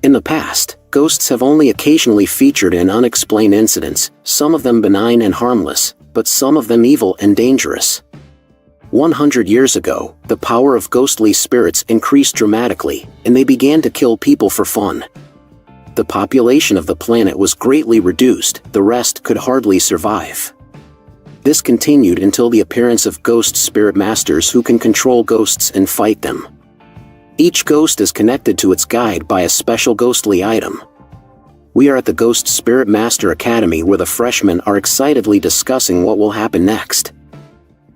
In the past, ghosts have only occasionally featured in unexplained incidents, some of them benign and harmless, but some of them evil and dangerous. 100 years ago, the power of ghostly spirits increased dramatically, and they began to kill people for fun. The population of the planet was greatly reduced, the rest could hardly survive. This continued until the appearance of ghost spirit masters who can control ghosts and fight them. Each ghost is connected to its guide by a special ghostly item. We are at the Ghost Spirit Master Academy where the freshmen are excitedly discussing what will happen next.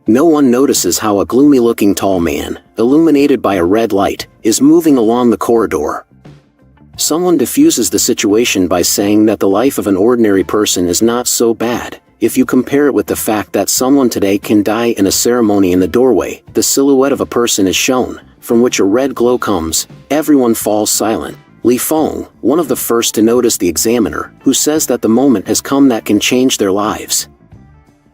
No one notices how a gloomy-looking tall man, illuminated by a red light, is moving along the corridor. Someone diffuses the situation by saying that the life of an ordinary person is not so bad, if you compare it with the fact that someone today can die in a ceremony in the doorway. The silhouette of a person is shown, from which a red glow comes. Everyone falls silent. Li Feng, one of the first to notice the examiner, who says that the moment has come that can change their lives.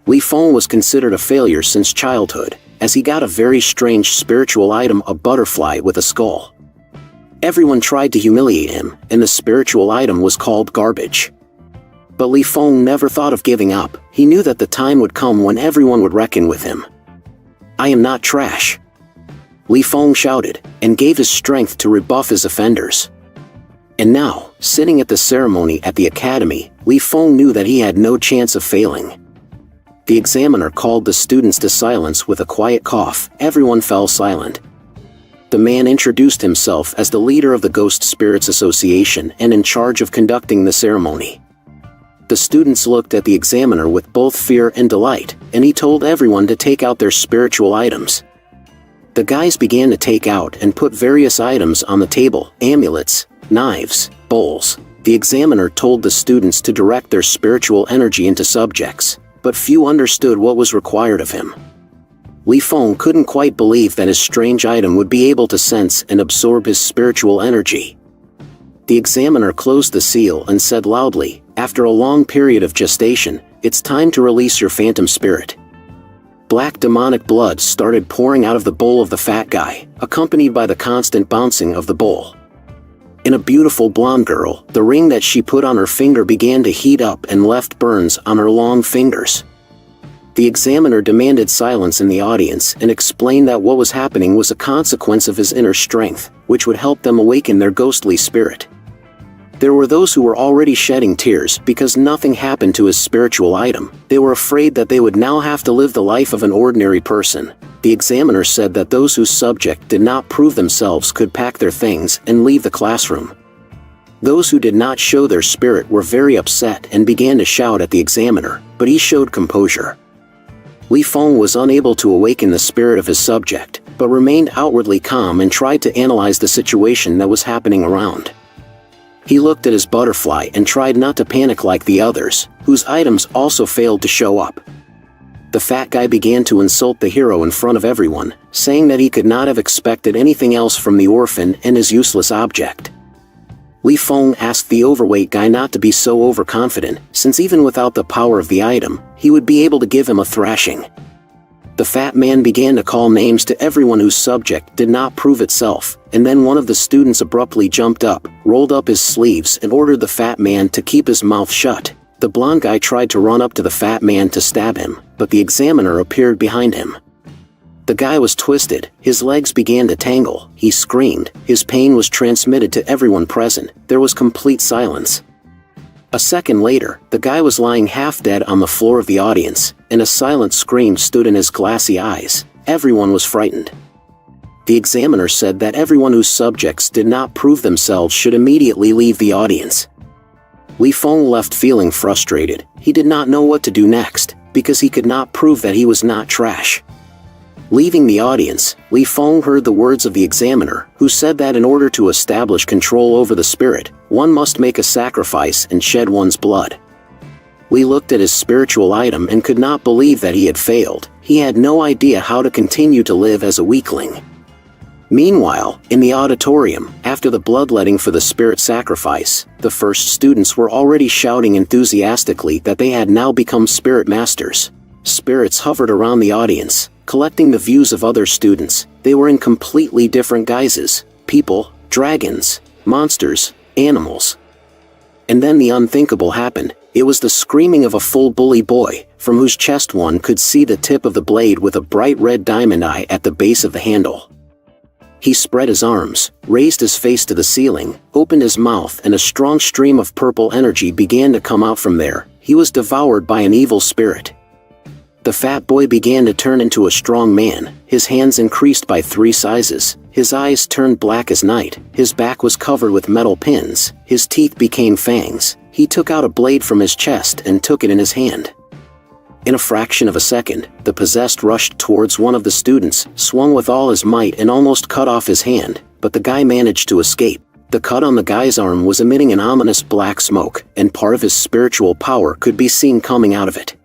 Li Feng was considered a failure since childhood, as he got a very strange spiritual item, a butterfly with a skull. Everyone tried to humiliate him, and the spiritual item was called garbage. But Li Feng never thought of giving up. He knew that the time would come when everyone would reckon with him. "I am not trash," Li Feng shouted, and gave his strength to rebuff his offenders. And now, sitting at the ceremony at the academy, Li Feng knew that he had no chance of failing. The examiner called the students to silence with a quiet cough. Everyone fell silent. The man introduced himself as the leader of the Ghost Spirits Association and in charge of conducting the ceremony. The students looked at the examiner with both fear and delight, and he told everyone to take out their spiritual items. The guys began to take out and put various items on the table: amulets, knives, bowls. The examiner told the students to direct their spiritual energy into subjects, but few understood what was required of him. Li Feng couldn't quite believe that his strange item would be able to sense and absorb his spiritual energy. The examiner closed the seal and said loudly, "After a long period of gestation, it's time to release your phantom spirit." Black demonic blood started pouring out of the bowl of the fat guy, accompanied by the constant bouncing of the bowl. In a beautiful blonde girl, the ring that she put on her finger began to heat up and left burns on her long fingers. The examiner demanded silence in the audience and explained that what was happening was a consequence of his inner strength, which would help them awaken their ghostly spirit. There were those who were already shedding tears because nothing happened to his spiritual item. They were afraid that they would now have to live the life of an ordinary person. The examiner said that those whose subject did not prove themselves could pack their things and leave the classroom. Those who did not show their spirit were very upset and began to shout at the examiner, but he showed composure. Li Feng was unable to awaken the spirit of his subject, but remained outwardly calm and tried to analyze the situation that was happening around. He looked at his butterfly and tried not to panic like the others, whose items also failed to show up. The fat guy began to insult the hero in front of everyone, saying that he could not have expected anything else from the orphan and his useless object. Li Feng asked the overweight guy not to be so overconfident, since even without the power of the item, he would be able to give him a thrashing. The fat man began to call names to everyone whose subject did not prove itself, and then one of the students abruptly jumped up, rolled up his sleeves and ordered the fat man to keep his mouth shut. The blonde guy tried to run up to the fat man to stab him, but the examiner appeared behind him. The guy was twisted, his legs began to tangle, he screamed, his pain was transmitted to everyone present. There was complete silence. A second later, the guy was lying half dead on the floor of the audience, and a silent scream stood in his glassy eyes. Everyone was frightened. The examiner said that everyone whose subjects did not prove themselves should immediately leave the audience. Li Feng left feeling frustrated. He did not know what to do next, because he could not prove that he was not trash. Leaving the audience, Li Feng heard the words of the examiner, who said that in order to establish control over the spirit, one must make a sacrifice and shed one's blood. Li looked at his spiritual item and could not believe that he had failed. He had no idea how to continue to live as a weakling. Meanwhile, in the auditorium, after the bloodletting for the spirit sacrifice, the first students were already shouting enthusiastically that they had now become spirit masters. Spirits hovered around the audience, collecting the views of other students. They were in completely different guises: people, dragons, monsters, animals. And then the unthinkable happened. It was the screaming of a full bully boy, from whose chest one could see the tip of the blade with a bright red diamond eye at the base of the handle. He spread his arms, raised his face to the ceiling, opened his mouth, and a strong stream of purple energy began to come out from there. He was devoured by an evil spirit. The fat boy began to turn into a strong man. His hands increased by 3 sizes, his eyes turned black as night, his back was covered with metal pins, his teeth became fangs. He took out a blade from his chest and took it in his hand. In a fraction of a second, the possessed rushed towards one of the students, swung with all his might and almost cut off his hand, but the guy managed to escape. The cut on the guy's arm was emitting an ominous black smoke, and part of his spiritual power could be seen coming out of it.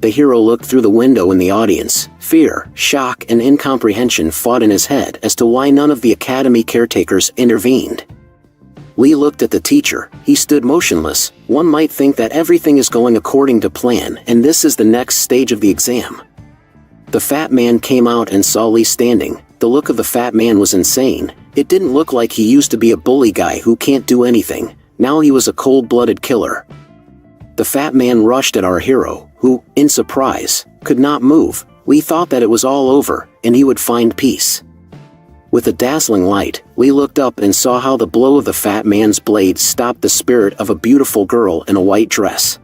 The hero looked through the window in the audience. Fear, shock, and incomprehension fought in his head as to why none of the academy caretakers intervened. Lee looked at the teacher. He stood motionless. One might think that everything is going according to plan and this is the next stage of the exam. The fat man came out and saw Lee standing. The look of the fat man was insane. It didn't look like he used to be a bully guy who can't do anything. Now he was a cold-blooded killer. The fat man rushed at our hero, who, in surprise, could not move. Lee thought that it was all over, and he would find peace. With a dazzling light, Lee looked up and saw how the blow of the fat man's blade stopped the spirit of a beautiful girl in a white dress.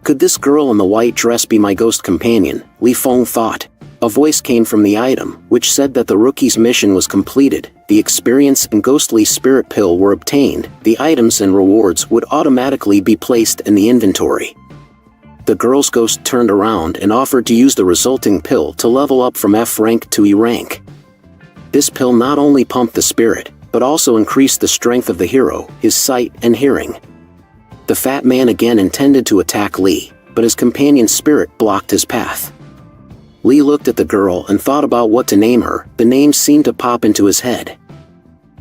Could this girl in the white dress be my ghost companion? Li Feng thought. A voice came from the item, which said that the rookie's mission was completed, the experience and ghostly spirit pill were obtained, the items and rewards would automatically be placed in the inventory. The girl's ghost turned around and offered to use the resulting pill to level up from F rank to E rank. This pill not only pumped the spirit, but also increased the strength of the hero, his sight and hearing. The fat man again intended to attack Lee, but his companion's spirit blocked his path. Lee looked at the girl and thought about what to name her. The name seemed to pop into his head.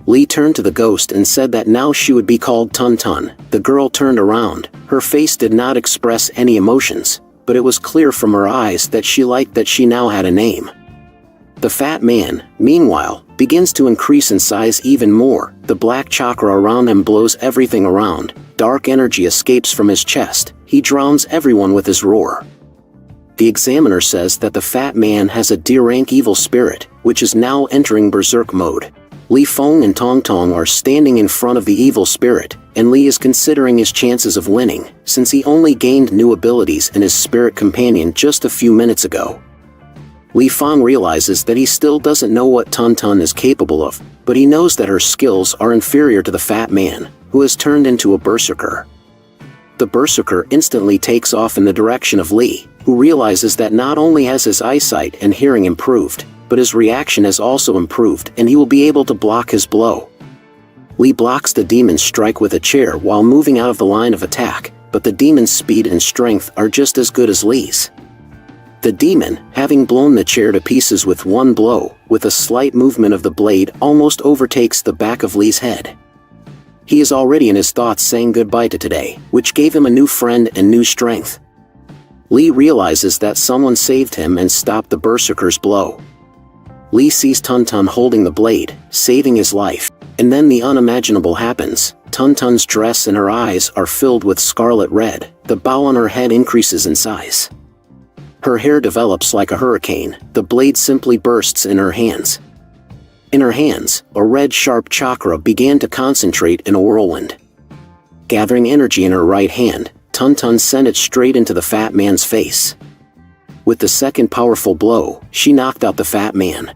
Lee turned to the ghost and said that now she would be called Tun Tun. The girl turned around. Her face did not express any emotions, but it was clear from her eyes that she liked that she now had a name. The fat man, meanwhile, begins to increase in size even more. The black chakra around him blows everything around. Dark energy escapes from his chest. He drowns everyone with his roar. The examiner says that the fat man has a D-rank evil spirit, which is now entering berserk mode. Li Feng and Tong Tong are standing in front of the evil spirit, and Li is considering his chances of winning, since he only gained new abilities in his spirit companion just a few minutes ago. Li Feng realizes that he still doesn't know what Tun Tun is capable of, but he knows that her skills are inferior to the fat man, who has turned into a berserker. The berserker instantly takes off in the direction of Li, who realizes that not only has his eyesight and hearing improved, but his reaction has also improved and he will be able to block his blow. Li blocks the demon's strike with a chair while moving out of the line of attack, but the demon's speed and strength are just as good as Li's. The demon, having blown the chair to pieces with one blow, with a slight movement of the blade almost overtakes the back of Li's head. He is already in his thoughts saying goodbye to today, which gave him a new friend and new strength. Li realizes that someone saved him and stopped the berserker's blow. Li sees Tun Tun holding the blade, saving his life, and then the unimaginable happens. Tun Tun's dress and her eyes are filled with scarlet red, the bow on her head increases in size. Her hair develops like a hurricane, the blade simply bursts in her hands. In her hands, a red sharp chakra began to concentrate in a whirlwind. Gathering energy in her right hand, Tun Tun sent it straight into the fat man's face. With the second powerful blow, she knocked out the fat man.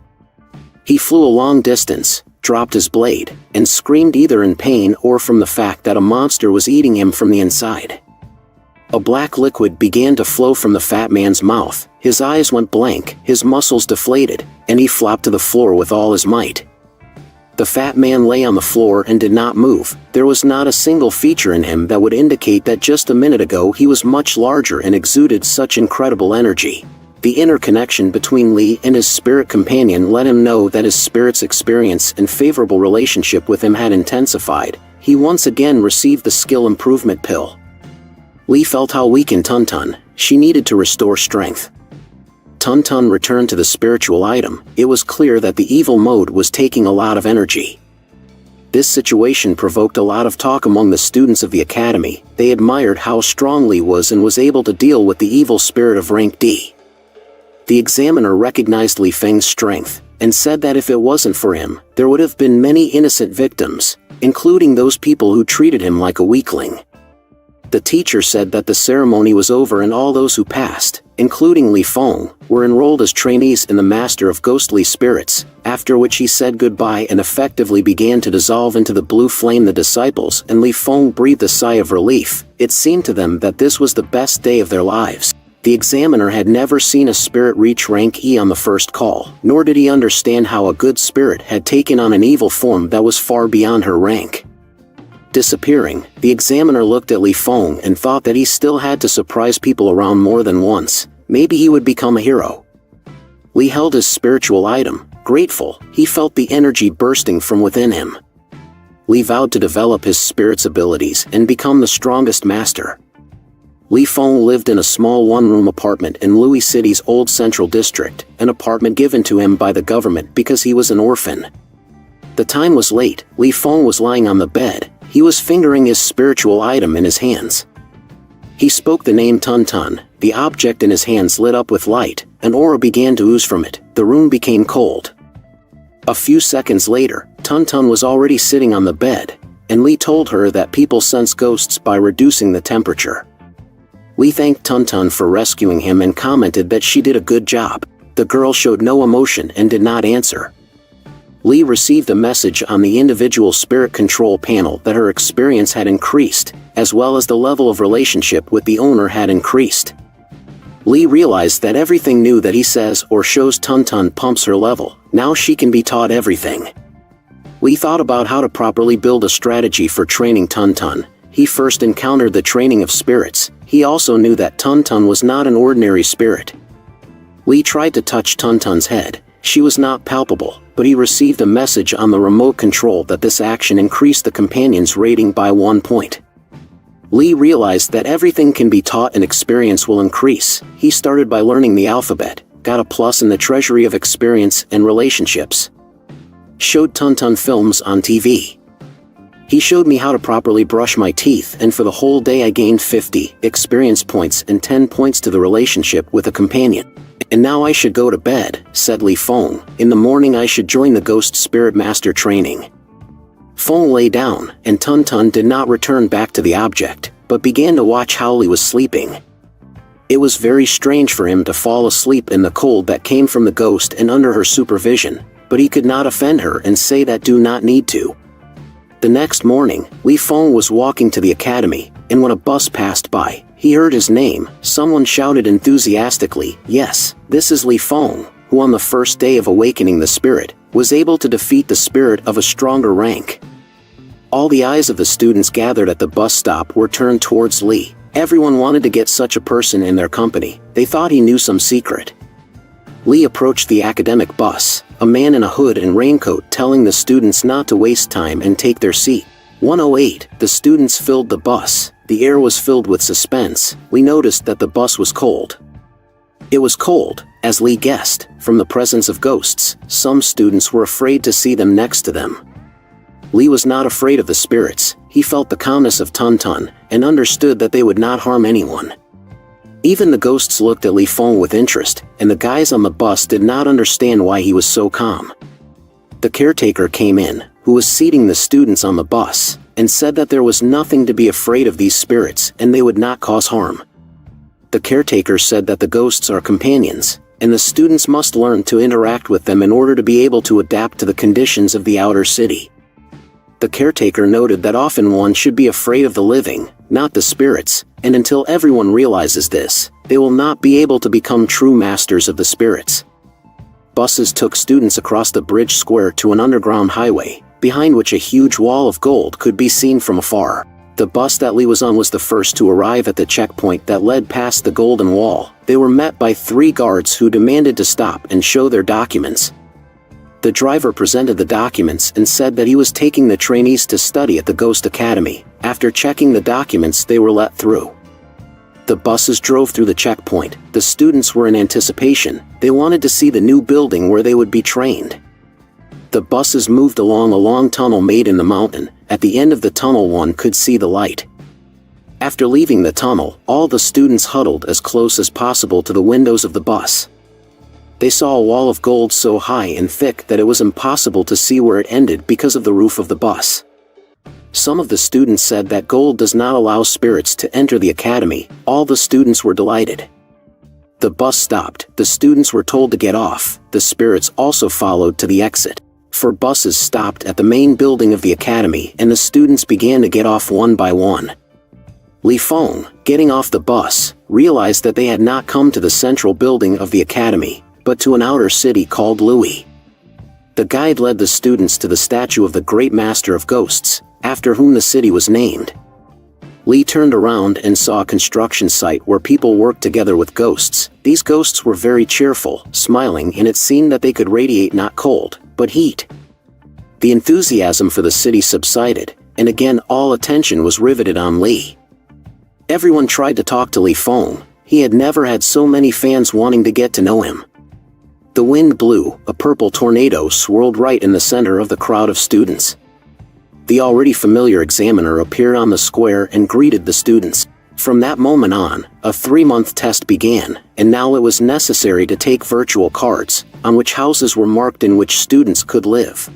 He flew a long distance, dropped his blade, and screamed either in pain or from the fact that a monster was eating him from the inside. A black liquid began to flow from the fat man's mouth, his eyes went blank, his muscles deflated, and he flopped to the floor with all his might. The fat man lay on the floor and did not move. There was not a single feature in him that would indicate that just a minute ago he was much larger and exuded such incredible energy. The interconnection between Li and his spirit companion let him know that his spirit's experience and favorable relationship with him had intensified. He once again received the skill improvement pill. Li felt how weakened Tun Tun. She needed to restore strength. Tun Tun returned to the spiritual item. It was clear that the evil mode was taking a lot of energy. This situation provoked a lot of talk among the students of the academy. They admired how strong Li was and was able to deal with the evil spirit of rank D. The examiner recognized Li Feng's strength, and said that if it wasn't for him, there would have been many innocent victims, including those people who treated him like a weakling. The teacher said that the ceremony was over and all those who passed, including Li Feng, were enrolled as trainees in the Master of Ghostly Spirits, after which he said goodbye and effectively began to dissolve into the blue flame. The disciples and Li Feng breathed a sigh of relief. It seemed to them that this was the best day of their lives. The examiner had never seen a spirit reach rank E on the first call, nor did he understand how a good spirit had taken on an evil form that was far beyond her rank. Disappearing, the examiner looked at Li Feng and thought that he still had to surprise people around more than once. Maybe he would become a hero. Li held his spiritual item. Grateful, he felt the energy bursting from within him. Li vowed to develop his spirit's abilities and become the strongest master. Li Feng lived in a small one-room apartment in Louis City's old central district, an apartment given to him by the government because he was an orphan. The time was late. Li Feng was lying on the bed. He was fingering his spiritual item in his hands. He spoke the name Tun Tun. The object in his hands lit up with light. An aura began to ooze from it. The room became cold. A few seconds later, Tun Tun was already sitting on the bed, and Li told her that people sense ghosts by reducing the temperature. Li thanked Tun Tun for rescuing him and commented that she did a good job. The girl showed no emotion and did not answer. Li received a message on the individual spirit control panel that her experience had increased, as well as the level of relationship with the owner had increased. Li realized that everything new that he says or shows Tun Tun pumps her level. Now she can be taught everything. Li thought about how to properly build a strategy for training Tun Tun. He first encountered the training of spirits. He also knew that Tun Tun was not an ordinary spirit. Li tried to touch Tun Tun's head. She was not palpable, but he received a message on the remote control that this action increased the companion's rating by 1 point. Li realized that everything can be taught and experience will increase. He started by learning the alphabet, got a plus in the treasury of experience and relationships. Showed Tun Tun films on TV. He showed me how to properly brush my teeth, and for the whole day I gained 50 experience points and 10 points to the relationship with a companion. And now I should go to bed, said Li Feng. In the morning I should join the Ghost Spirit Master training. Feng lay down, and Tun Tun did not return back to the object, but began to watch how Li was sleeping. It was very strange for him to fall asleep in the cold that came from the ghost and under her supervision, but he could not offend her and say that do not need to. The next morning, Li Feng was walking to the academy, and when a bus passed by, he heard his name. Someone shouted enthusiastically, "Yes, this is Li Feng, who on the first day of awakening the spirit, was able to defeat the spirit of a stronger rank." All the eyes of the students gathered at the bus stop were turned towards Li. Everyone wanted to get such a person in their company. They thought he knew some secret. Li approached the academic bus, a man in a hood and raincoat telling the students not to waste time and take their seat. 108, the students filled the bus. The air was filled with suspense. Li noticed that the bus was cold. It was cold, as Li guessed, from the presence of ghosts. Some students were afraid to see them next to them. Li was not afraid of the spirits. He felt the calmness of Tun Tun, and understood that they would not harm anyone. Even the ghosts looked at Li Feng with interest, and the guys on the bus did not understand why he was so calm. The caretaker came in, who was seating the students on the bus, and said that there was nothing to be afraid of these spirits and they would not cause harm. The caretaker said that the ghosts are companions, and the students must learn to interact with them in order to be able to adapt to the conditions of the outer city. The caretaker noted that often one should be afraid of the living, not the spirits, and until everyone realizes this, they will not be able to become true masters of the spirits. Buses took students across the bridge square to an underground highway, behind which a huge wall of gold could be seen from afar. The bus that Li was on was the first to arrive at the checkpoint that led past the golden wall. They were met by 3 guards who demanded to stop and show their documents. The driver presented the documents and said that he was taking the trainees to study at the Ghost Academy. After checking the documents, they were let through. The buses drove through the checkpoint. The students were in anticipation. They wanted to see the new building where they would be trained. The buses moved along a long tunnel made in the mountain. At the end of the tunnel one could see the light. After leaving the tunnel, all the students huddled as close as possible to the windows of the bus. They saw a wall of gold so high and thick that it was impossible to see where it ended because of the roof of the bus. Some of the students said that gold does not allow spirits to enter the academy. All the students were delighted. The bus stopped. The students were told to get off. The spirits also followed to the exit. 4 buses stopped at the main building of the academy, and the students began to get off one by one. Li Feng, getting off the bus, realized that they had not come to the central building of the academy, but to an outer city called Louis. The guide led the students to the statue of the great master of ghosts, after whom the city was named. Li turned around and saw a construction site where people worked together with ghosts. These ghosts were very cheerful, smiling, and it seemed that they could radiate not cold, but heat. The enthusiasm for the city subsided, and again all attention was riveted on Li. Everyone tried to talk to Li Feng. He had never had so many fans wanting to get to know him. The wind blew. A purple tornado swirled right in the center of the crowd of students. The already familiar examiner appeared on the square and greeted the students. From that moment on, a 3-month test began, and now it was necessary to take virtual cards, on which houses were marked in which students could live.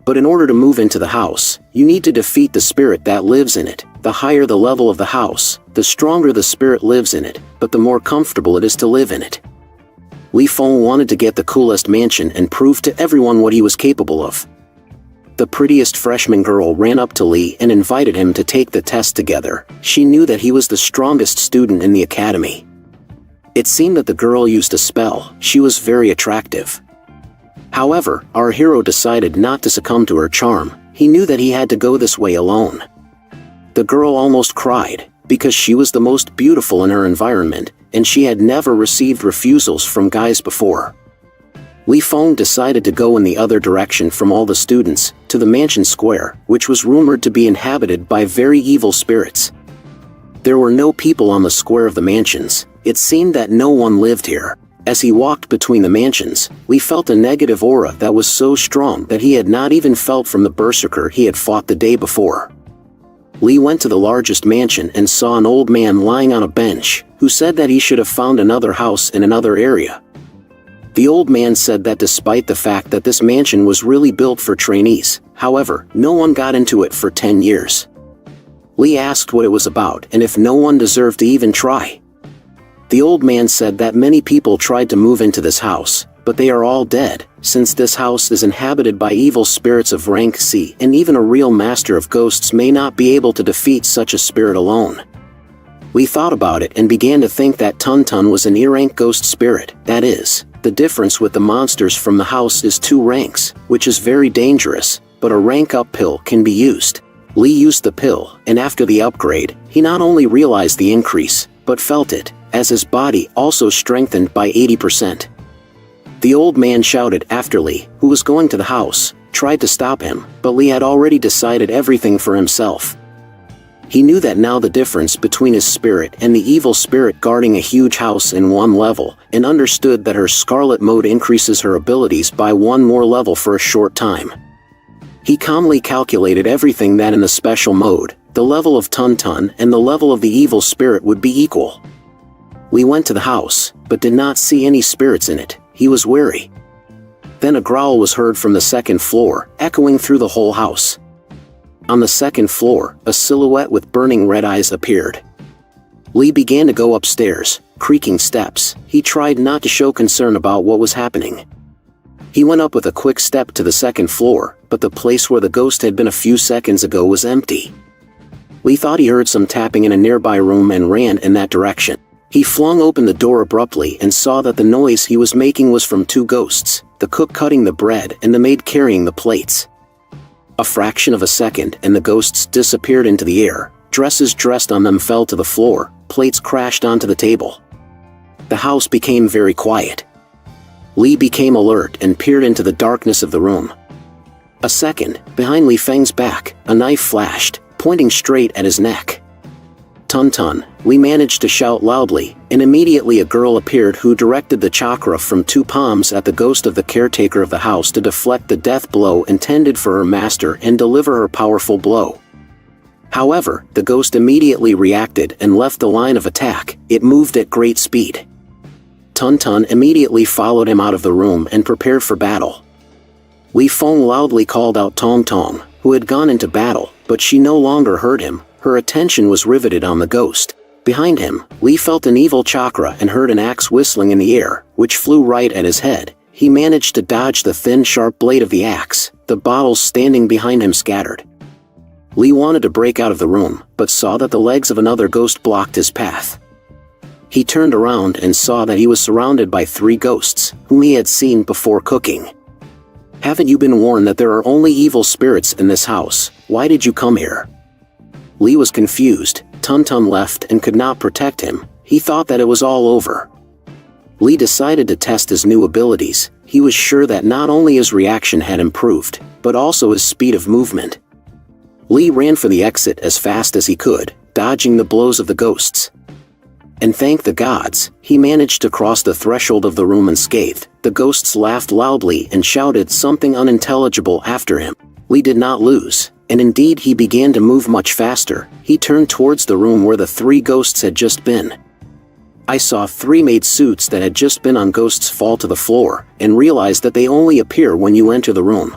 But in order to move into the house, you need to defeat the spirit that lives in it. The higher the level of the house, the stronger the spirit lives in it, but the more comfortable it is to live in it. Li Feng wanted to get the coolest mansion and prove to everyone what he was capable of. The prettiest freshman girl ran up to Li and invited him to take the test together. She knew that he was the strongest student in the academy. It seemed that the girl used a spell. She was very attractive. However, our hero decided not to succumb to her charm. He knew that he had to go this way alone. The girl almost cried, because she was the most beautiful in her environment, and she had never received refusals from guys before. Li Feng decided to go in the other direction from all the students, to the mansion square, which was rumored to be inhabited by very evil spirits. There were no people on the square of the mansions. It seemed that no one lived here. As he walked between the mansions, Li felt a negative aura that was so strong that he had not even felt from the berserker he had fought the day before. Li went to the largest mansion and saw an old man lying on a bench, who said that he should have found another house in another area. The old man said that despite the fact that this mansion was really built for trainees, however, no one got into it for 10 years. Li asked what it was about and if no one deserved to even try. The old man said that many people tried to move into this house, but they are all dead, since this house is inhabited by evil spirits of rank C, and even a real master of ghosts may not be able to defeat such a spirit alone. Li thought about it and began to think that Tun Tun was an E-rank ghost spirit. That is, the difference with the monsters from the house is 2 ranks, which is very dangerous, but a rank-up pill can be used. Li used the pill, and after the upgrade, he not only realized the increase, but felt it, as his body also strengthened by 80%. The old man shouted after Li, who was going to the house, tried to stop him, but Li had already decided everything for himself. He knew that now the difference between his spirit and the evil spirit guarding a huge house in 1 level, and understood that her scarlet mode increases her abilities by 1 more level for a short time. He calmly calculated everything that in the special mode, the level of Tun Tun and the level of the evil spirit would be equal. Li went to the house, but did not see any spirits in it. He was wary. Then a growl was heard from the 2nd floor, echoing through the whole house. On the 2nd floor, a silhouette with burning red eyes appeared. Li began to go upstairs, creaking steps. He tried not to show concern about what was happening. He went up with a quick step to the 2nd floor, but the place where the ghost had been a few seconds ago was empty. Li thought he heard some tapping in a nearby room and ran in that direction. He flung open the door abruptly and saw that the noise he was making was from 2 ghosts, the cook cutting the bread and the maid carrying the plates. A fraction of a second and the ghosts disappeared into the air. Dresses dressed on them fell to the floor, plates crashed onto the table. The house became very quiet. Li became alert and peered into the darkness of the room. A second, behind Li Feng's back, a knife flashed, pointing straight at his neck. Tun Tun, Lee managed to shout loudly, and immediately a girl appeared who directed the chakra from 2 palms at the ghost of the caretaker of the house to deflect the death blow intended for her master and deliver her powerful blow. However, the ghost immediately reacted and left the line of attack. It moved at great speed. Tun Tun immediately followed him out of the room and prepared for battle. Li Feng loudly called out Tong Tong, who had gone into battle, but she no longer heard him. Her attention was riveted on the ghost. Behind him, Li felt an evil chakra and heard an axe whistling in the air, which flew right at his head. He managed to dodge the thin sharp blade of the axe. The bottles standing behind him scattered. Li wanted to break out of the room, but saw that the legs of another ghost blocked his path. He turned around and saw that he was surrounded by 3 ghosts, whom he had seen before cooking. "Haven't you been warned that there are only evil spirits in this house? Why did you come here?" Li was confused. Tun Tun left and could not protect him. He thought that it was all over. Li decided to test his new abilities. He was sure that not only his reaction had improved, but also his speed of movement. Li ran for the exit as fast as he could, dodging the blows of the ghosts. And thank the gods, he managed to cross the threshold of the room unscathed. The ghosts laughed loudly and shouted something unintelligible after him. Li did not lose, and indeed he began to move much faster. He turned towards the room where the 3 ghosts had just been. I saw 3 maid suits that had just been on ghosts fall to the floor, and realized that they only appear when you enter the room.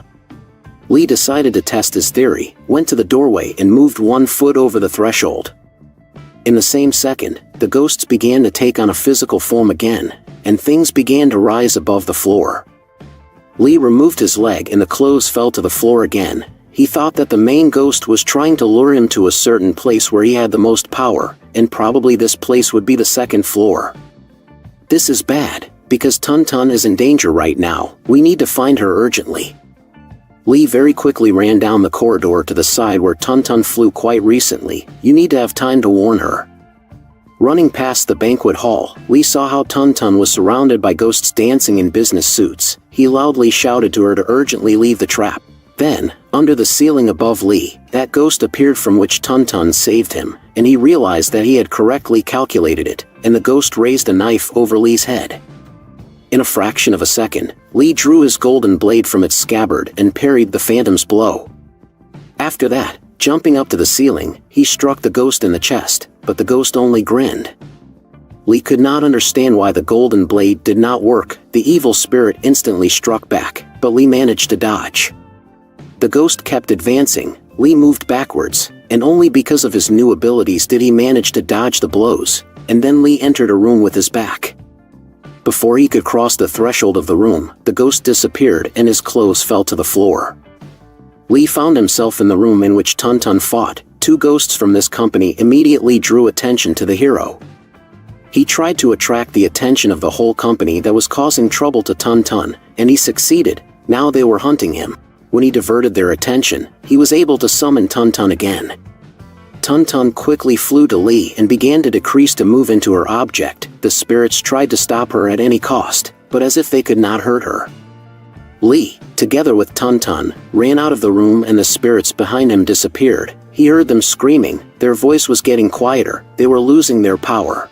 Li decided to test his theory, went to the doorway and moved 1 foot over the threshold. In the same second, the ghosts began to take on a physical form again, and things began to rise above the floor. Li removed his leg and the clothes fell to the floor again. He thought that the main ghost was trying to lure him to a certain place where he had the most power, and probably this place would be the 2nd floor. This is bad, because Tun Tun is in danger right now. We need to find her urgently. Li very quickly ran down the corridor to the side where Tun Tun flew quite recently. You need to have time to warn her. Running past the banquet hall, Li saw how Tun Tun was surrounded by ghosts dancing in business suits. He loudly shouted to her to urgently leave the trap. Then, under the ceiling above Li, that ghost appeared from which Tun Tun saved him, and he realized that he had correctly calculated it, and the ghost raised a knife over Li's head. In a fraction of a second, Li drew his golden blade from its scabbard and parried the phantom's blow. After that, jumping up to the ceiling, he struck the ghost in the chest, but the ghost only grinned. Li could not understand why the golden blade did not work. The evil spirit instantly struck back, but Li managed to dodge. The ghost kept advancing. Li moved backwards, and only because of his new abilities did he manage to dodge the blows, and then Li entered a room with his back. Before he could cross the threshold of the room, the ghost disappeared and his clothes fell to the floor. Li found himself in the room in which Tun Tun fought. 2 ghosts from this company immediately drew attention to the hero. He tried to attract the attention of the whole company that was causing trouble to Tun Tun, and he succeeded. Now they were hunting him. When he diverted their attention, he was able to summon Tun Tun again. Tun Tun quickly flew to Li and began to decrease to move into her object. The spirits tried to stop her at any cost, but as if they could not hurt her. Li, together with Tun Tun, ran out of the room and the spirits behind him disappeared. He heard them screaming. Their voice was getting quieter. They were losing their power.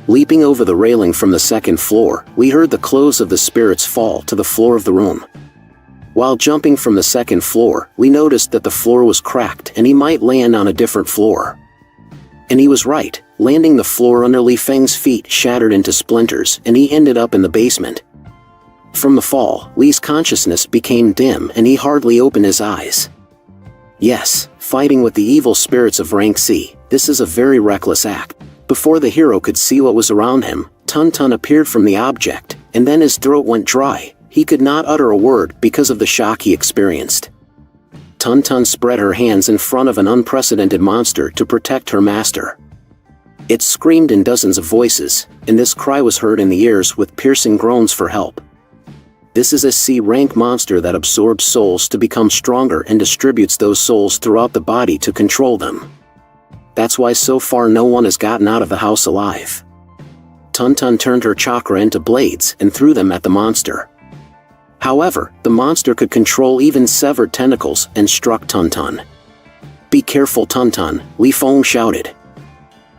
Leaping over the railing from the 2nd floor, Li heard the clothes of the spirits fall to the floor of the room. While jumping from the 2nd floor, Li noticed that the floor was cracked and he might land on a different floor. And he was right, landing the floor under Li Feng's feet shattered into splinters and he ended up in the basement. From the fall, Li's consciousness became dim and he hardly opened his eyes. Yes, fighting with the evil spirits of rank C, this is a very reckless act. Before the hero could see what was around him, Tun Tun appeared from the object, and then his throat went dry. He could not utter a word because of the shock he experienced. Tun Tun spread her hands in front of an unprecedented monster to protect her master. It screamed in dozens of voices, and this cry was heard in the ears with piercing groans for help. This is a C-rank monster that absorbs souls to become stronger and distributes those souls throughout the body to control them. That's why so far no one has gotten out of the house alive. Tun Tun turned her chakra into blades and threw them at the monster. However, the monster could control even severed tentacles and struck Tun Tun. "Be careful, Tun Tun," Li Feng shouted.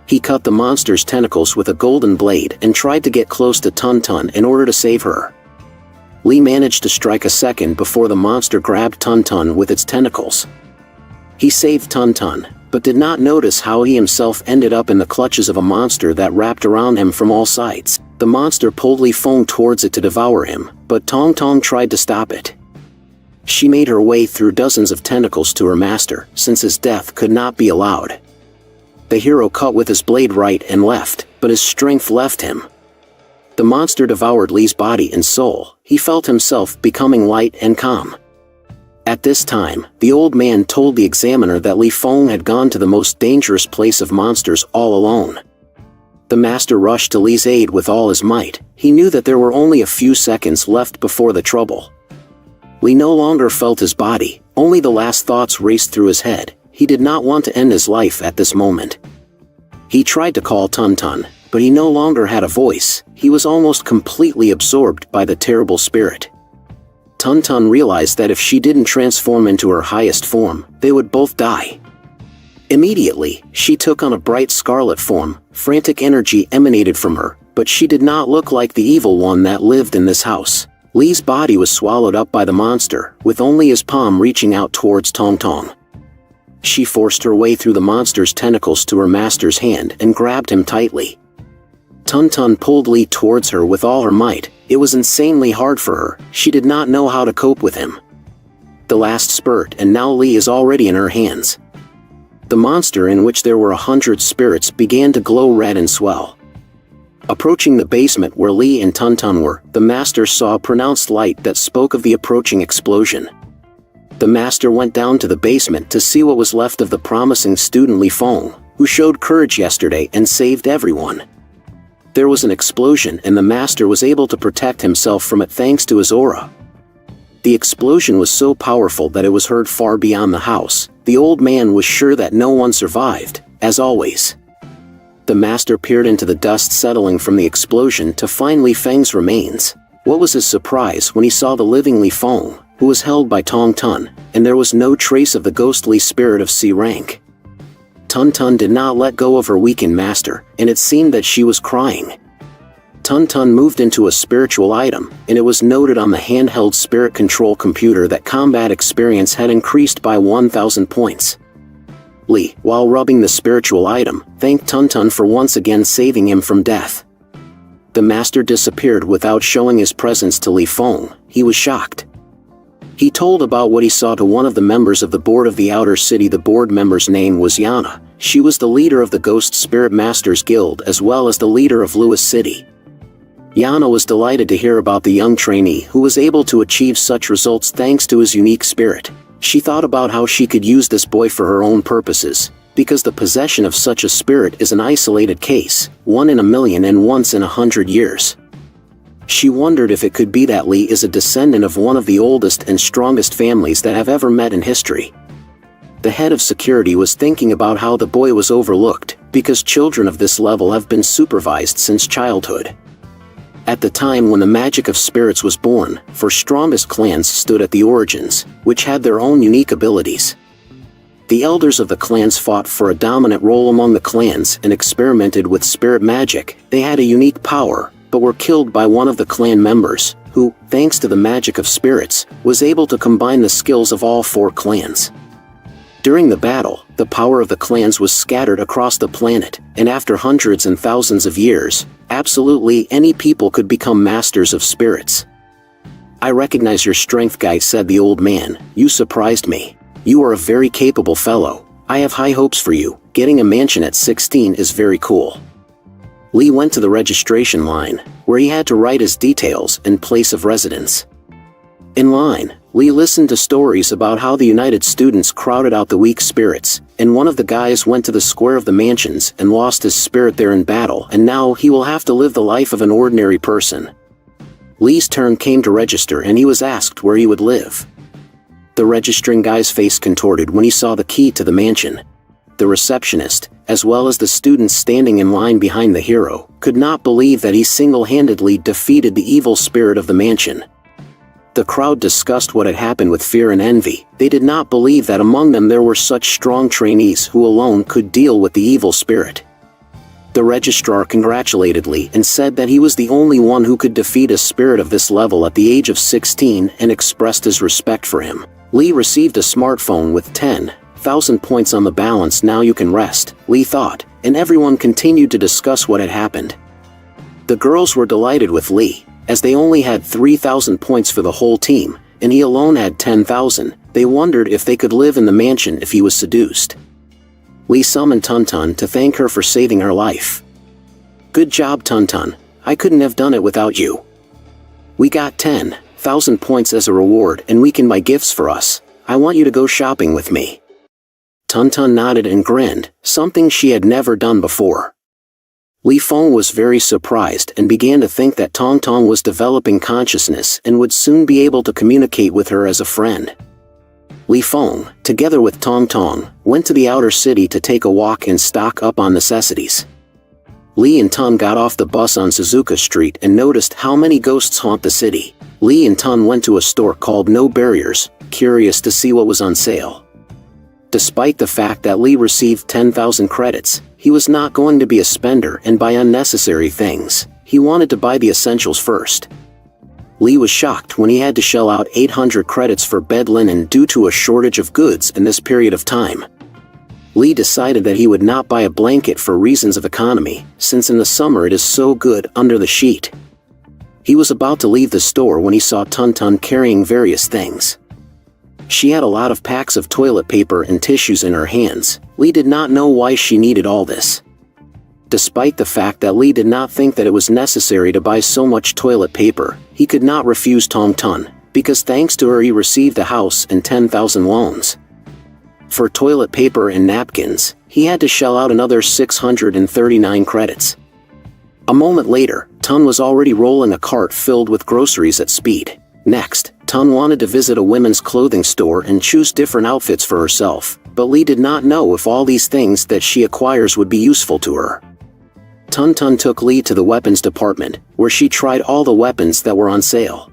He cut the monster's tentacles with a golden blade and tried to get close to Tun Tun in order to save her. Lee managed to strike a second before the monster grabbed Tun Tun with its tentacles. He saved Tun Tun, but did not notice how he himself ended up in the clutches of a monster that wrapped around him from all sides. The monster pulled Li Feng towards it to devour him, but Tong Tong tried to stop it. She made her way through dozens of tentacles to her master, since his death could not be allowed. The hero cut with his blade right and left, but his strength left him. The monster devoured Li's body and soul. He felt himself becoming light and calm. At this time, the old man told the examiner that Li Feng had gone to the most dangerous place of monsters all alone. The master rushed to Li's aid with all his might. He knew that there were only a few seconds left before the trouble. Li no longer felt his body, only the last thoughts raced through his head. He did not want to end his life at this moment. He tried to call Tun Tun, but he no longer had a voice. He was almost completely absorbed by the terrible spirit. Tun Tun realized that if she didn't transform into her highest form, they would both die. Immediately, she took on a bright scarlet form. Frantic energy emanated from her, but she did not look like the evil one that lived in this house. Li's body was swallowed up by the monster, with only his palm reaching out towards Tong Tong. She forced her way through the monster's tentacles to her master's hand and grabbed him tightly. Tun Tun pulled Li towards her with all her might. It was insanely hard for her. She did not know how to cope with him. The last spurt, and now Li is already in her hands. The monster, in which there were 100 spirits, began to glow red and swell. Approaching the basement where Li and Tun Tun were, the master saw a pronounced light that spoke of the approaching explosion. The master went down to the basement to see what was left of the promising student Li Feng, who showed courage yesterday and saved everyone. There was an explosion and the master was able to protect himself from it thanks to his aura. The explosion was so powerful that it was heard far beyond the house. The old man was sure that no one survived, as always. The master peered into the dust settling from the explosion to find Li Feng's remains. What was his surprise when he saw the living Li Feng, who was held by Tong Tun, and there was no trace of the ghostly spirit of C rank. Tun Tun did not let go of her weakened master, and it seemed that she was crying. Tun Tun moved into a spiritual item, and it was noted on the handheld spirit control computer that combat experience had increased by 1,000 points. Li, while rubbing the spiritual item, thanked Tun Tun for once again saving him from death. The master disappeared without showing his presence to Li Feng. He was shocked. He told about what he saw to one of the members of the board of the outer city. The board member's name was Yana. She was the leader of the Ghost Spirit Masters Guild as well as the leader of Lewis City. Yana was delighted to hear about the young trainee who was able to achieve such results thanks to his unique spirit. She thought about how she could use this boy for her own purposes, because the possession of such a spirit is an isolated case, 1 in a million and once in 100 years. She wondered if it could be that Li is a descendant of one of the oldest and strongest families that have ever met in history. The head of security was thinking about how the boy was overlooked, because children of this level have been supervised since childhood. At the time when the magic of spirits was born, 4 strongest clans stood at the origins, which had their own unique abilities. The elders of the clans fought for a dominant role among the clans and experimented with spirit magic. They had a unique power, but were killed by one of the clan members, who, thanks to the magic of spirits, was able to combine the skills of all 4 clans. During the battle, the power of the clans was scattered across the planet, and after hundreds and thousands of years, absolutely any people could become masters of spirits. "I recognize your strength, guy," said the old man. "You surprised me. You are a very capable fellow. I have high hopes for you. Getting a mansion at 16 is very cool." Li went to the registration line, where he had to write his details and place of residence. In line, Li listened to stories about how the United students crowded out the weak spirits, and one of the guys went to the square of the mansions and lost his spirit there in battle, and now he will have to live the life of an ordinary person. Li's turn came to register and he was asked where he would live. The registering guy's face contorted when he saw the key to the mansion. The receptionist, as well as the students standing in line behind the hero, could not believe that he single-handedly defeated the evil spirit of the mansion. The crowd discussed what had happened with fear and envy. They did not believe that among them there were such strong trainees who alone could deal with the evil spirit. The registrar congratulated Lee and said that he was the only one who could defeat a spirit of this level at the age of 16 and expressed his respect for him. Lee received a smartphone with 10,000 points on the balance. Now you can rest, Lee thought, and everyone continued to discuss what had happened. The girls were delighted with Lee, as they only had 3,000 points for the whole team, and he alone had 10,000. They wondered if they could live in the mansion if he was seduced. Lee summoned Tun-Tun to thank her for saving her life. "Good job, Tun-Tun. I couldn't have done it without you. We got 10,000 points as a reward and we can buy gifts for us. I want you to go shopping with me." Tun-Tun nodded and grinned, something she had never done before. Li Feng was very surprised and began to think that Tong Tong was developing consciousness and would soon be able to communicate with her as a friend. Li Feng, together with Tong Tong, went to the outer city to take a walk and stock up on necessities. Li and Tun got off the bus on Suzuka Street and noticed how many ghosts haunt the city. Li and Tun went to a store called No Barriers, curious to see what was on sale. Despite the fact that Li received 10,000 credits, he was not going to be a spender and buy unnecessary things. He wanted to buy the essentials first. Li was shocked when he had to shell out 800 credits for bed linen due to a shortage of goods in this period of time. Li decided that he would not buy a blanket for reasons of economy, since in the summer it is so good under the sheet. He was about to leave the store when he saw Tun-Tun carrying various things. She had a lot of packs of toilet paper and tissues in her hands. Li did not know why she needed all this. Despite the fact that Li did not think that it was necessary to buy so much toilet paper, he could not refuse Tong Tun, because thanks to her he received a house and 10,000 loans. For toilet paper and napkins, he had to shell out another 639 credits. A moment later, Tun was already rolling a cart filled with groceries at speed. Next, Tun wanted to visit a women's clothing store and choose different outfits for herself, but Li did not know if all these things that she acquires would be useful to her. Tun-Tun took Li to the weapons department, where she tried all the weapons that were on sale.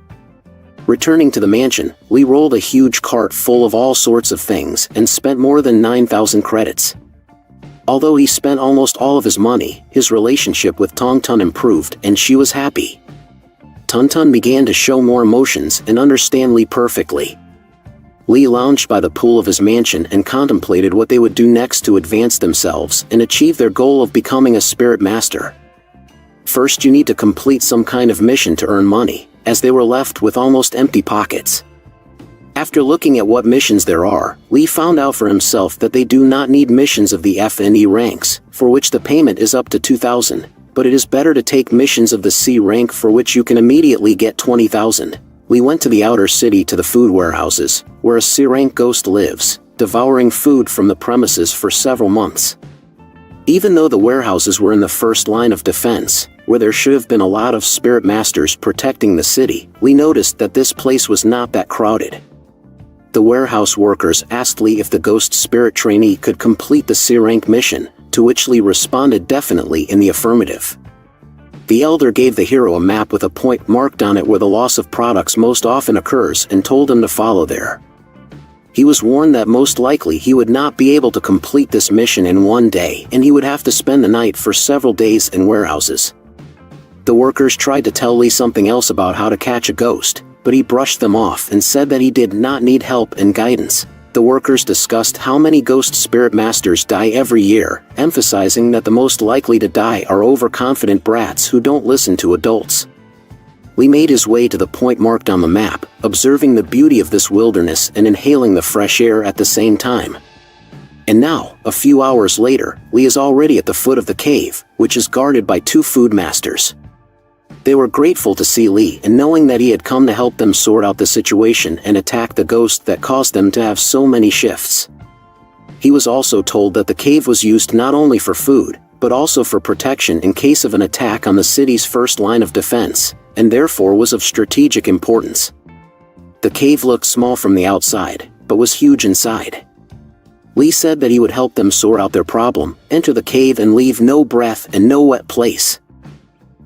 Returning to the mansion, Li rolled a huge cart full of all sorts of things and spent more than 9,000 credits. Although he spent almost all of his money, his relationship with Tong Tun improved and she was happy. Tun-Tun began to show more emotions and understand Li perfectly. Li lounged by the pool of his mansion and contemplated what they would do next to advance themselves and achieve their goal of becoming a spirit master. First, you need to complete some kind of mission to earn money, as they were left with almost empty pockets. After looking at what missions there are, Li found out for himself that they do not need missions of the F and E ranks, for which the payment is up to 2,000, but it is better to take missions of the C rank for which you can immediately get 20,000. We went to the outer city to the food warehouses, where a C-rank ghost lives, devouring food from the premises for several months. Even though the warehouses were in the first line of defense, where there should have been a lot of spirit masters protecting the city, we noticed that this place was not that crowded. The warehouse workers asked Li if the ghost spirit trainee could complete the C-rank mission, to which Li responded definitely in the affirmative. The elder gave the hero a map with a point marked on it where the loss of products most often occurs and told him to follow there. He was warned that most likely he would not be able to complete this mission in one day and he would have to spend the night for several days in warehouses. The workers tried to tell Li something else about how to catch a ghost, but he brushed them off and said that he did not need help and guidance. The workers discussed how many ghost spirit masters die every year, emphasizing that the most likely to die are overconfident brats who don't listen to adults. Li made his way to the point marked on the map, observing the beauty of this wilderness and inhaling the fresh air at the same time. And now, a few hours later, Li is already at the foot of the cave, which is guarded by 2 food masters. They were grateful to see Li and knowing that he had come to help them sort out the situation and attack the ghost that caused them to have so many shifts. He was also told that the cave was used not only for food, but also for protection in case of an attack on the city's first line of defense, and therefore was of strategic importance. The cave looked small from the outside, but was huge inside. Li said that he would help them sort out their problem, enter the cave and leave no breath and no wet place.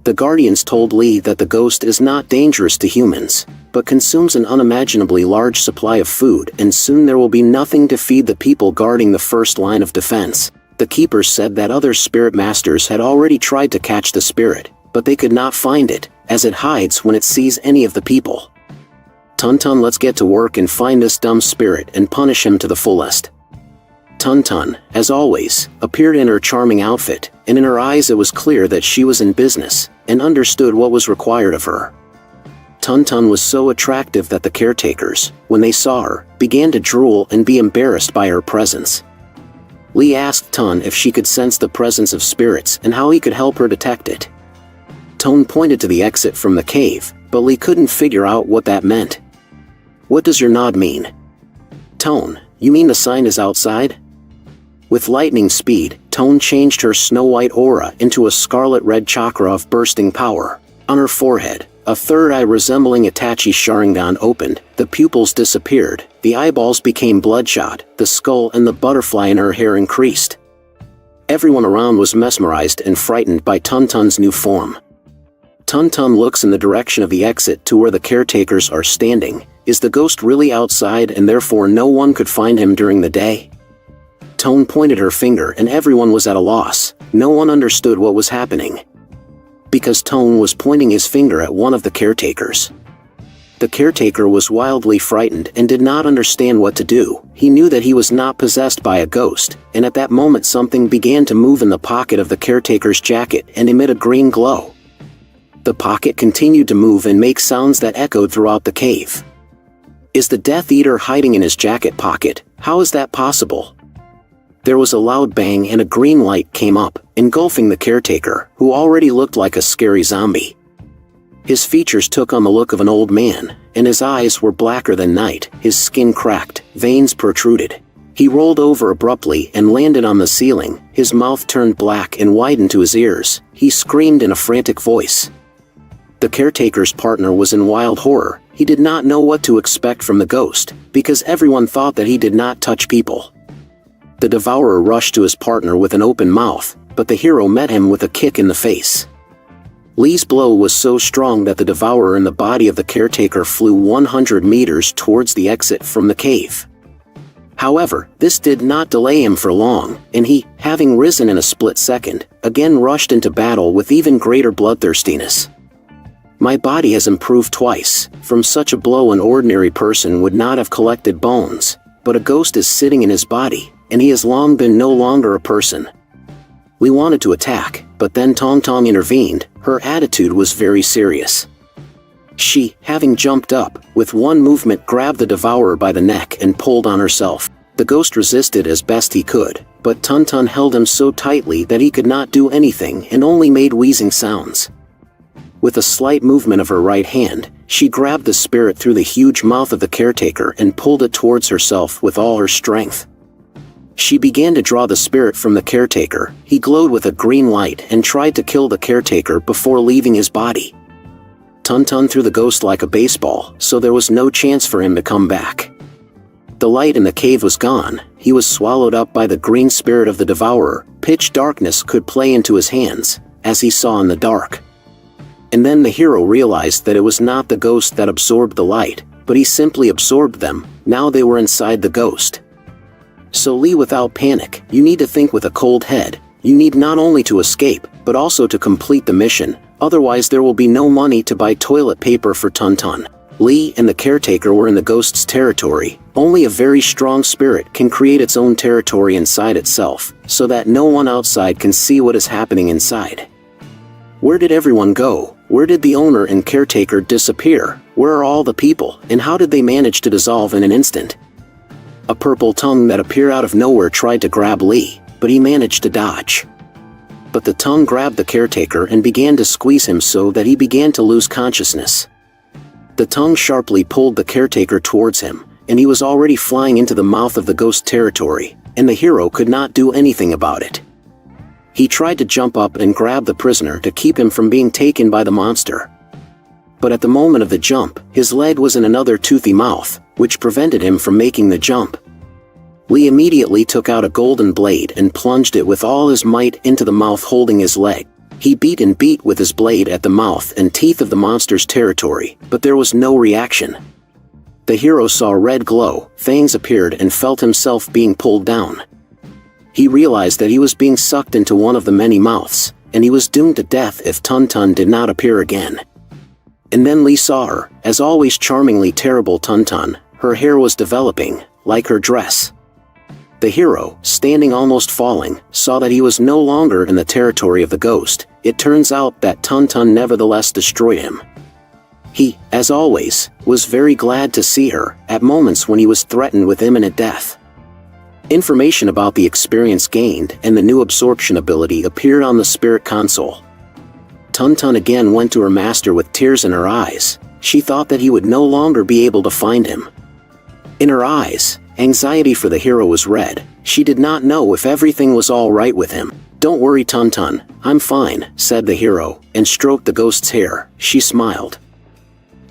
The guardians told Li that the ghost is not dangerous to humans, but consumes an unimaginably large supply of food and soon there will be nothing to feed the people guarding the first line of defense. The keepers said that other spirit masters had already tried to catch the spirit, but they could not find it, as it hides when it sees any of the people. Tun, let's get to work and find this dumb spirit and punish him to the fullest. Tun, as always, appeared in her charming outfit, and in her eyes it was clear that she was in business, and understood what was required of her. Tun was so attractive that the caretakers, when they saw her, began to drool and be embarrassed by her presence. Lee asked Tun if she could sense the presence of spirits and how he could help her detect it. Tun pointed to the exit from the cave, but Lee couldn't figure out what that meant. What does your nod mean? Tun, you mean the sign is outside? With lightning speed, Tun changed her snow-white aura into a scarlet-red chakra of bursting power. On her forehead, a third eye resembling Itachi Sharingan opened, the pupils disappeared, the eyeballs became bloodshot, the skull and the butterfly in her hair increased. Everyone around was mesmerized and frightened by Tun's new form. Tun looks in the direction of the exit to where the caretakers are standing. Is the ghost really outside and therefore no one could find him during the day? Tun pointed her finger and everyone was at a loss. No one understood what was happening. Because Tun was pointing his finger at one of the caretakers. The caretaker was wildly frightened and did not understand what to do. He knew that he was not possessed by a ghost, and at that moment something began to move in the pocket of the caretaker's jacket and emit a green glow. The pocket continued to move and make sounds that echoed throughout the cave. Is the Death Eater hiding in his jacket pocket? How is that possible? There was a loud bang and a green light came up, engulfing the caretaker, who already looked like a scary zombie. His features took on the look of an old man, and his eyes were blacker than night, his skin cracked, veins protruded. He rolled over abruptly and landed on the ceiling, his mouth turned black and widened to his ears. He screamed in a frantic voice. The caretaker's partner was in wild horror. He did not know what to expect from the ghost, because everyone thought that he did not touch people. The devourer rushed to his partner with an open mouth, but the hero met him with a kick in the face. Lee's blow was so strong that the devourer in the body of the caretaker flew 100 meters towards the exit from the cave. However, this did not delay him for long, and he, having risen in a split second, again rushed into battle with even greater bloodthirstiness. My body has improved twice. From such a blow an ordinary person would not have collected bones, but a ghost is sitting in his body, and he has long been no longer a person. We wanted to attack, but then Tong intervened. Her attitude was very serious. She, having jumped up, with one movement grabbed the devourer by the neck and pulled on herself. The ghost resisted as best he could, but Tun held him so tightly that he could not do anything and only made wheezing sounds. With a slight movement of her right hand, she grabbed the spirit through the huge mouth of the caretaker and pulled it towards herself with all her strength. She began to draw the spirit from the caretaker. He glowed with a green light and tried to kill the caretaker before leaving his body. Tun threw the ghost like a baseball, so there was no chance for him to come back. The light in the cave was gone. He was swallowed up by the green spirit of the devourer. Pitch darkness could play into his hands, as he saw in the dark. And then the hero realized that it was not the ghost that absorbed the light, but he simply absorbed them. Now they were inside the ghost. So Lee, without panic, you need to think with a cold head. You need not only to escape, but also to complete the mission, otherwise there will be no money to buy toilet paper for Tun. Lee and the caretaker were in the ghost's territory. Only a very strong spirit can create its own territory inside itself, so that no one outside can see what is happening inside. Where did everyone go? Where did the owner and caretaker disappear? Where are all the people, and how did they manage to dissolve in an instant? A purple tongue that appeared out of nowhere tried to grab Lee, but he managed to dodge. But the tongue grabbed the caretaker and began to squeeze him so that he began to lose consciousness. The tongue sharply pulled the caretaker towards him, and he was already flying into the mouth of the ghost territory, and the hero could not do anything about it. He tried to jump up and grab the prisoner to keep him from being taken by the monster. But at the moment of the jump, his leg was in another toothy mouth, which prevented him from making the jump. Lee immediately took out a golden blade and plunged it with all his might into the mouth holding his leg. He beat and beat with his blade at the mouth and teeth of the monster's territory, but there was no reaction. The hero saw a red glow, fangs appeared and felt himself being pulled down. He realized that he was being sucked into one of the many mouths, and he was doomed to death if Tun did not appear again. And then Lee saw her, as always charmingly terrible Tun. Her hair was developing, like her dress. The hero, standing almost falling, saw that he was no longer in the territory of the ghost. It turns out that Tun nevertheless destroyed him. He, as always, was very glad to see her, at moments when he was threatened with imminent death. Information about the experience gained and the new absorption ability appeared on the spirit console. Tun again went to her master with tears in her eyes. She thought that he would no longer be able to find him. In her eyes, anxiety for the hero was red. She did not know if everything was all right with him. "Don't worry Tun, I'm fine," said the hero, and stroked the ghost's hair. She smiled.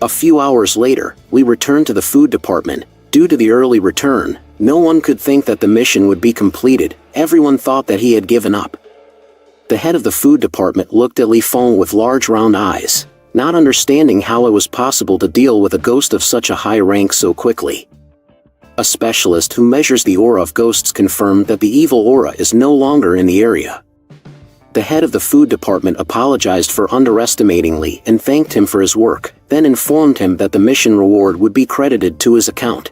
A few hours later, we returned to the food department. Due to the early return, no one could think that the mission would be completed. Everyone thought that he had given up. The head of the food department looked at Li Feng with large round eyes, not understanding how it was possible to deal with a ghost of such a high rank so quickly. A specialist who measures the aura of ghosts confirmed that the evil aura is no longer in the area. The head of the food department apologized for underestimating Li and thanked him for his work, then informed him that the mission reward would be credited to his account.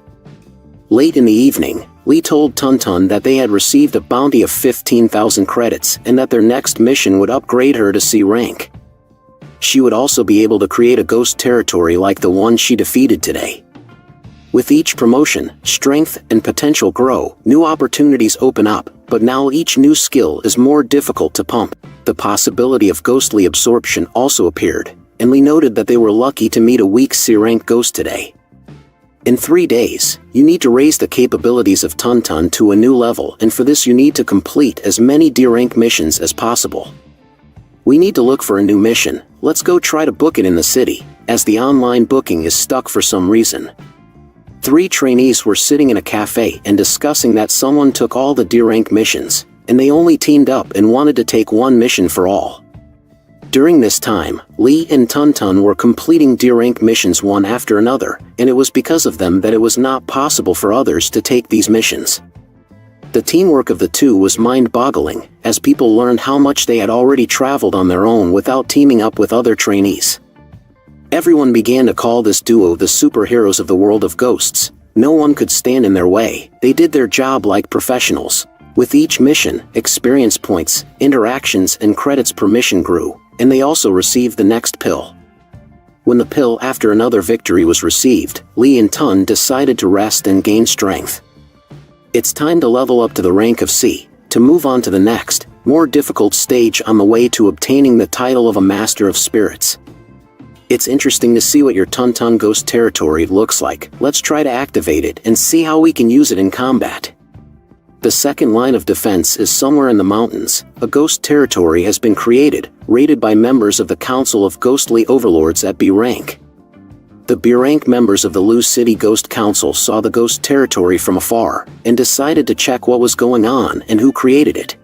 Late in the evening, Li told Tun that they had received a bounty of 15,000 credits and that their next mission would upgrade her to C rank. She would also be able to create a ghost territory like the one she defeated today. With each promotion, strength and potential grow, new opportunities open up, but now each new skill is more difficult to pump. The possibility of ghostly absorption also appeared, and Li noted that they were lucky to meet a weak C rank ghost today. In 3 days, you need to raise the capabilities of Tun to a new level, and for this you need to complete as many D rank missions as possible. We need to look for a new mission. Let's go try to book it in the city, as the online booking is stuck for some reason. 3 trainees were sitting in a cafe and discussing that someone took all the D rank missions, and they only teamed up and wanted to take one mission for all. During this time, Li and Tun were completing D rank missions one after another, and it was because of them that it was not possible for others to take these missions. The teamwork of the two was mind-boggling, as people learned how much they had already traveled on their own without teaming up with other trainees. Everyone began to call this duo the superheroes of the world of ghosts. No one could stand in their way. They did their job like professionals. With each mission, experience points, interactions and credits per mission grew, and they also received the next pill. When the pill after another victory was received, Li and Tun decided to rest and gain strength. It's time to level up to the rank of C, to move on to the next, more difficult stage on the way to obtaining the title of a Master of Spirits. It's interesting to see what your Tun ghost territory looks like. Let's try to activate it and see how we can use it in combat. The second line of defense is somewhere in the mountains. A ghost territory has been created, rated by members of the Council of Ghostly Overlords at B rank. The B rank members of the Lu City Ghost Council saw the ghost territory from afar, and decided to check what was going on and who created it.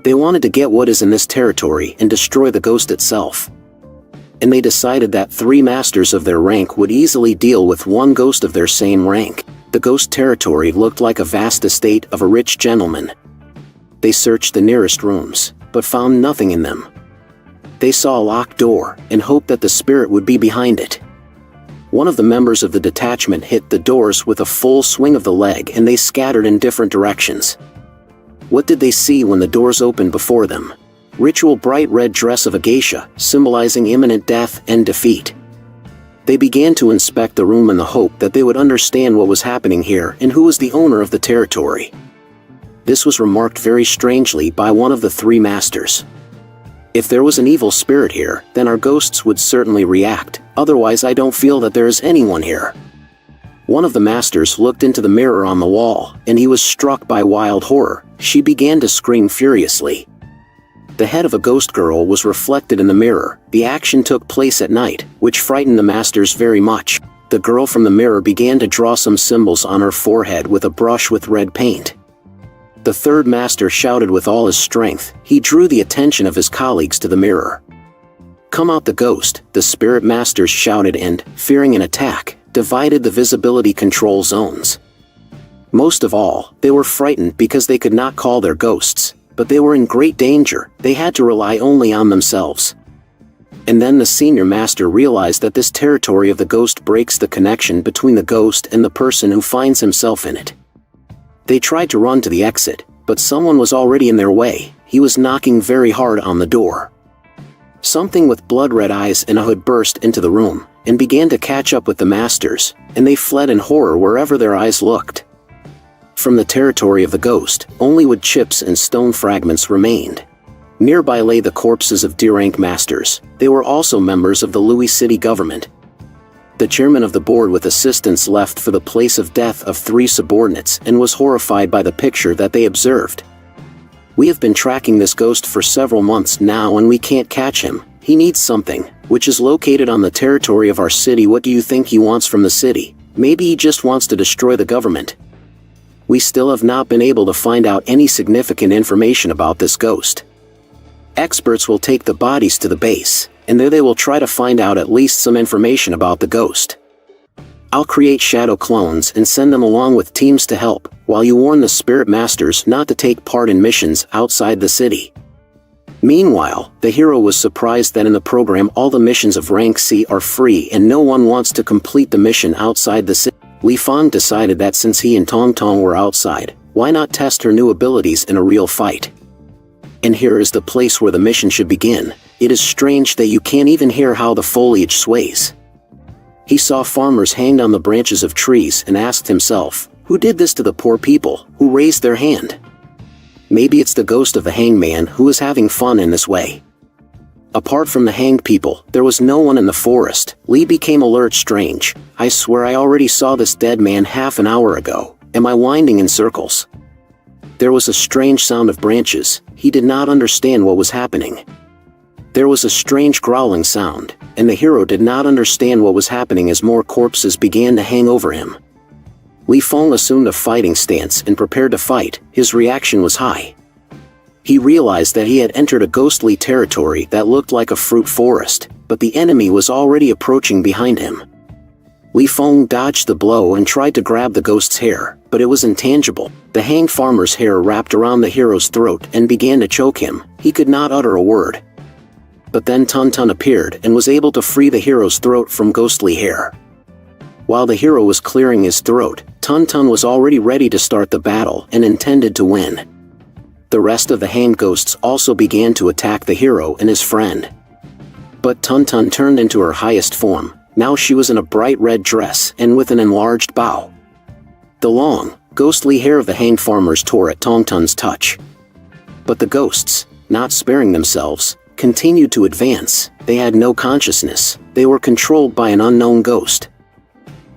They wanted to get what is in this territory and destroy the ghost itself. And they decided that 3 masters of their rank would easily deal with one ghost of their same rank. The ghost territory looked like a vast estate of a rich gentleman. They searched the nearest rooms, but found nothing in them. They saw a locked door, and hoped that the spirit would be behind it. One of the members of the detachment hit the doors with a full swing of the leg and they scattered in different directions. What did they see when the doors opened before them? Ritual bright red dress of a geisha, symbolizing imminent death and defeat. They began to inspect the room in the hope that they would understand what was happening here and who was the owner of the territory. This was remarked very strangely by one of the 3 masters. If there was an evil spirit here, then our ghosts would certainly react, otherwise I don't feel that there is anyone here. One of the masters looked into the mirror on the wall, and he was struck by wild horror. She began to scream furiously. The head of a ghost girl was reflected in the mirror. The action took place at night, which frightened the masters very much. The girl from the mirror began to draw some symbols on her forehead with a brush with red paint. The 3rd master shouted with all his strength. He drew the attention of his colleagues to the mirror. "Come out the ghost," the spirit masters shouted and, fearing an attack, divided the visibility control zones. Most of all, they were frightened because they could not call their ghosts, but they were in great danger. They had to rely only on themselves. And then the senior master realized that this territory of the ghost breaks the connection between the ghost and the person who finds himself in it. They tried to run to the exit, but someone was already in their way. He was knocking very hard on the door. Something with blood-red eyes and a hood burst into the room, and began to catch up with the masters, and they fled in horror wherever their eyes looked. From the territory of the ghost, only wood chips and stone fragments remained. Nearby lay the corpses of D-rank masters. They were also members of the Louis City government. The chairman of the board with assistants left for the place of death of 3 subordinates and was horrified by the picture that they observed. "We have been tracking this ghost for several months now and we can't catch him. He needs something, which is located on the territory of our city. What do you think he wants from the city? Maybe he just wants to destroy the government." We still have not been able to find out any significant information about this ghost. Experts will take the bodies to the base, and there they will try to find out at least some information about the ghost. I'll create shadow clones and send them along with teams to help, while you warn the spirit masters not to take part in missions outside the city. Meanwhile, the hero was surprised that in the program all the missions of rank C are free and no one wants to complete the mission outside the city. Li Feng decided that since he and Tong Tong were outside, why not test her new abilities in a real fight? And here is the place where the mission should begin. It is strange that you can't even hear how the foliage sways. He saw farmers hanged on the branches of trees and asked himself, who did this to the poor people, who raised their hand? Maybe it's the ghost of the hangman who is having fun in this way. Apart from the hanged people, there was no one in the forest. Li became alert. Strange, I swear I already saw this dead man half an hour ago. Am I winding in circles? There was a strange sound of branches. He did not understand what was happening. There was a strange growling sound, and the hero did not understand what was happening as more corpses began to hang over him. Li Feng assumed a fighting stance and prepared to fight. His reaction was high. He realized that he had entered a ghostly territory that looked like a fruit forest, but the enemy was already approaching behind him. Li Feng dodged the blow and tried to grab the ghost's hair, but it was intangible. The hanged farmer's hair wrapped around the hero's throat and began to choke him. He could not utter a word. But then Tun Tun appeared and was able to free the hero's throat from ghostly hair. While the hero was clearing his throat, Tun Tun was already ready to start the battle and intended to win. The rest of the hanged ghosts also began to attack the hero and his friend. But Tun Tun turned into her highest form. Now she was in a bright red dress and with an enlarged bow. The long, ghostly hair of the hanged farmers tore at Tong Tun's touch. But the ghosts, not sparing themselves, continued to advance. They had no consciousness. They were controlled by an unknown ghost.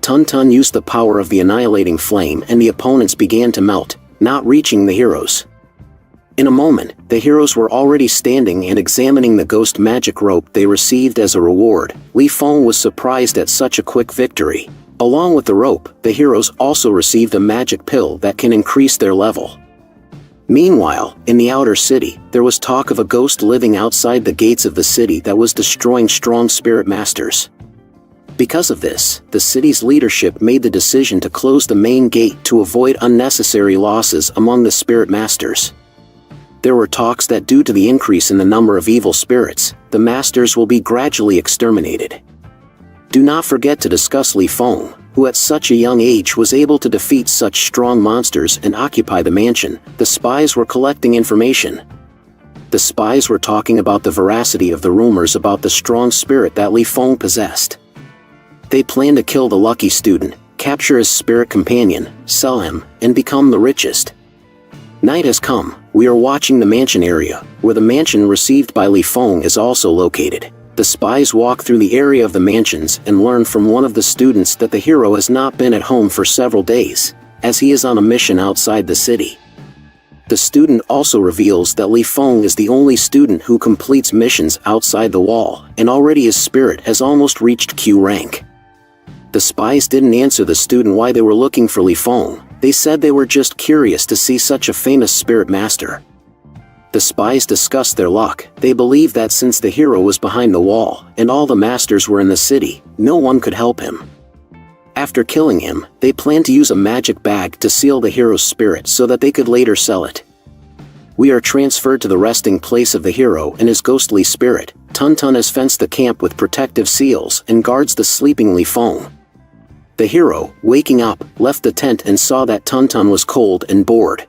Tun Tun used the power of the annihilating flame and the opponents began to melt, not reaching the heroes. In a moment, the heroes were already standing and examining the ghost magic rope they received as a reward. Li Feng was surprised at such a quick victory. Along with the rope, the heroes also received a magic pill that can increase their level. Meanwhile, in the outer city, there was talk of a ghost living outside the gates of the city that was destroying strong spirit masters. Because of this, the city's leadership made the decision to close the main gate to avoid unnecessary losses among the spirit masters. There were talks that due to the increase in the number of evil spirits, the masters will be gradually exterminated. Do not forget to discuss Li Feng, who at such a young age was able to defeat such strong monsters and occupy the mansion. The spies were collecting information. The spies were talking about the veracity of the rumors about the strong spirit that Li Feng possessed. They planned to kill the lucky student, capture his spirit companion, sell him, and become the richest. Night has come. We are watching the mansion area, where the mansion received by Li Feng is also located. The spies walk through the area of the mansions and learn from one of the students that the hero has not been at home for several days, as he is on a mission outside the city. The student also reveals that Li Feng is the only student who completes missions outside the wall, and already his spirit has almost reached Q rank. The spies didn't answer the student why they were looking for Li Feng. They said they were just curious to see such a famous spirit master. The spies discussed their luck. They believed that since the hero was behind the wall, and all the masters were in the city, no one could help him. After killing him, they planned to use a magic bag to seal the hero's spirit so that they could later sell it. We are transferred to the resting place of the hero and his ghostly spirit. Tun Tun has fenced the camp with protective seals and guards the sleeping Li Feng. The hero, waking up, left the tent and saw that Tun Tun was cold and bored.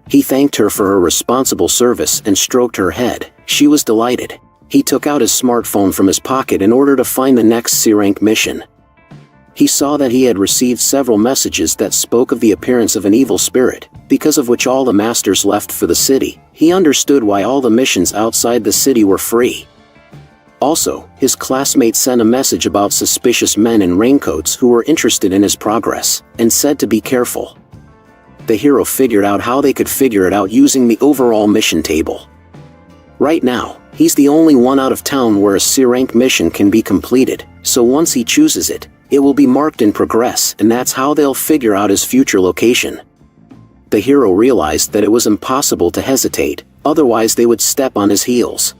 He thanked her for her responsible service and stroked her head. She was delighted. He took out his smartphone from his pocket in order to find the next C-rank mission. He saw that he had received several messages that spoke of the appearance of an evil spirit, because of which all the masters left for the city. He understood why all the missions outside the city were free. Also, his classmate sent a message about suspicious men in raincoats who were interested in his progress, and said to be careful. The hero figured out how they could figure it out using the overall mission table. Right now, he's the only one out of town where a C-rank mission can be completed, so once he chooses it, it will be marked in progress, and that's how they'll figure out his future location. The hero realized that it was impossible to hesitate, otherwise they would step on his heels.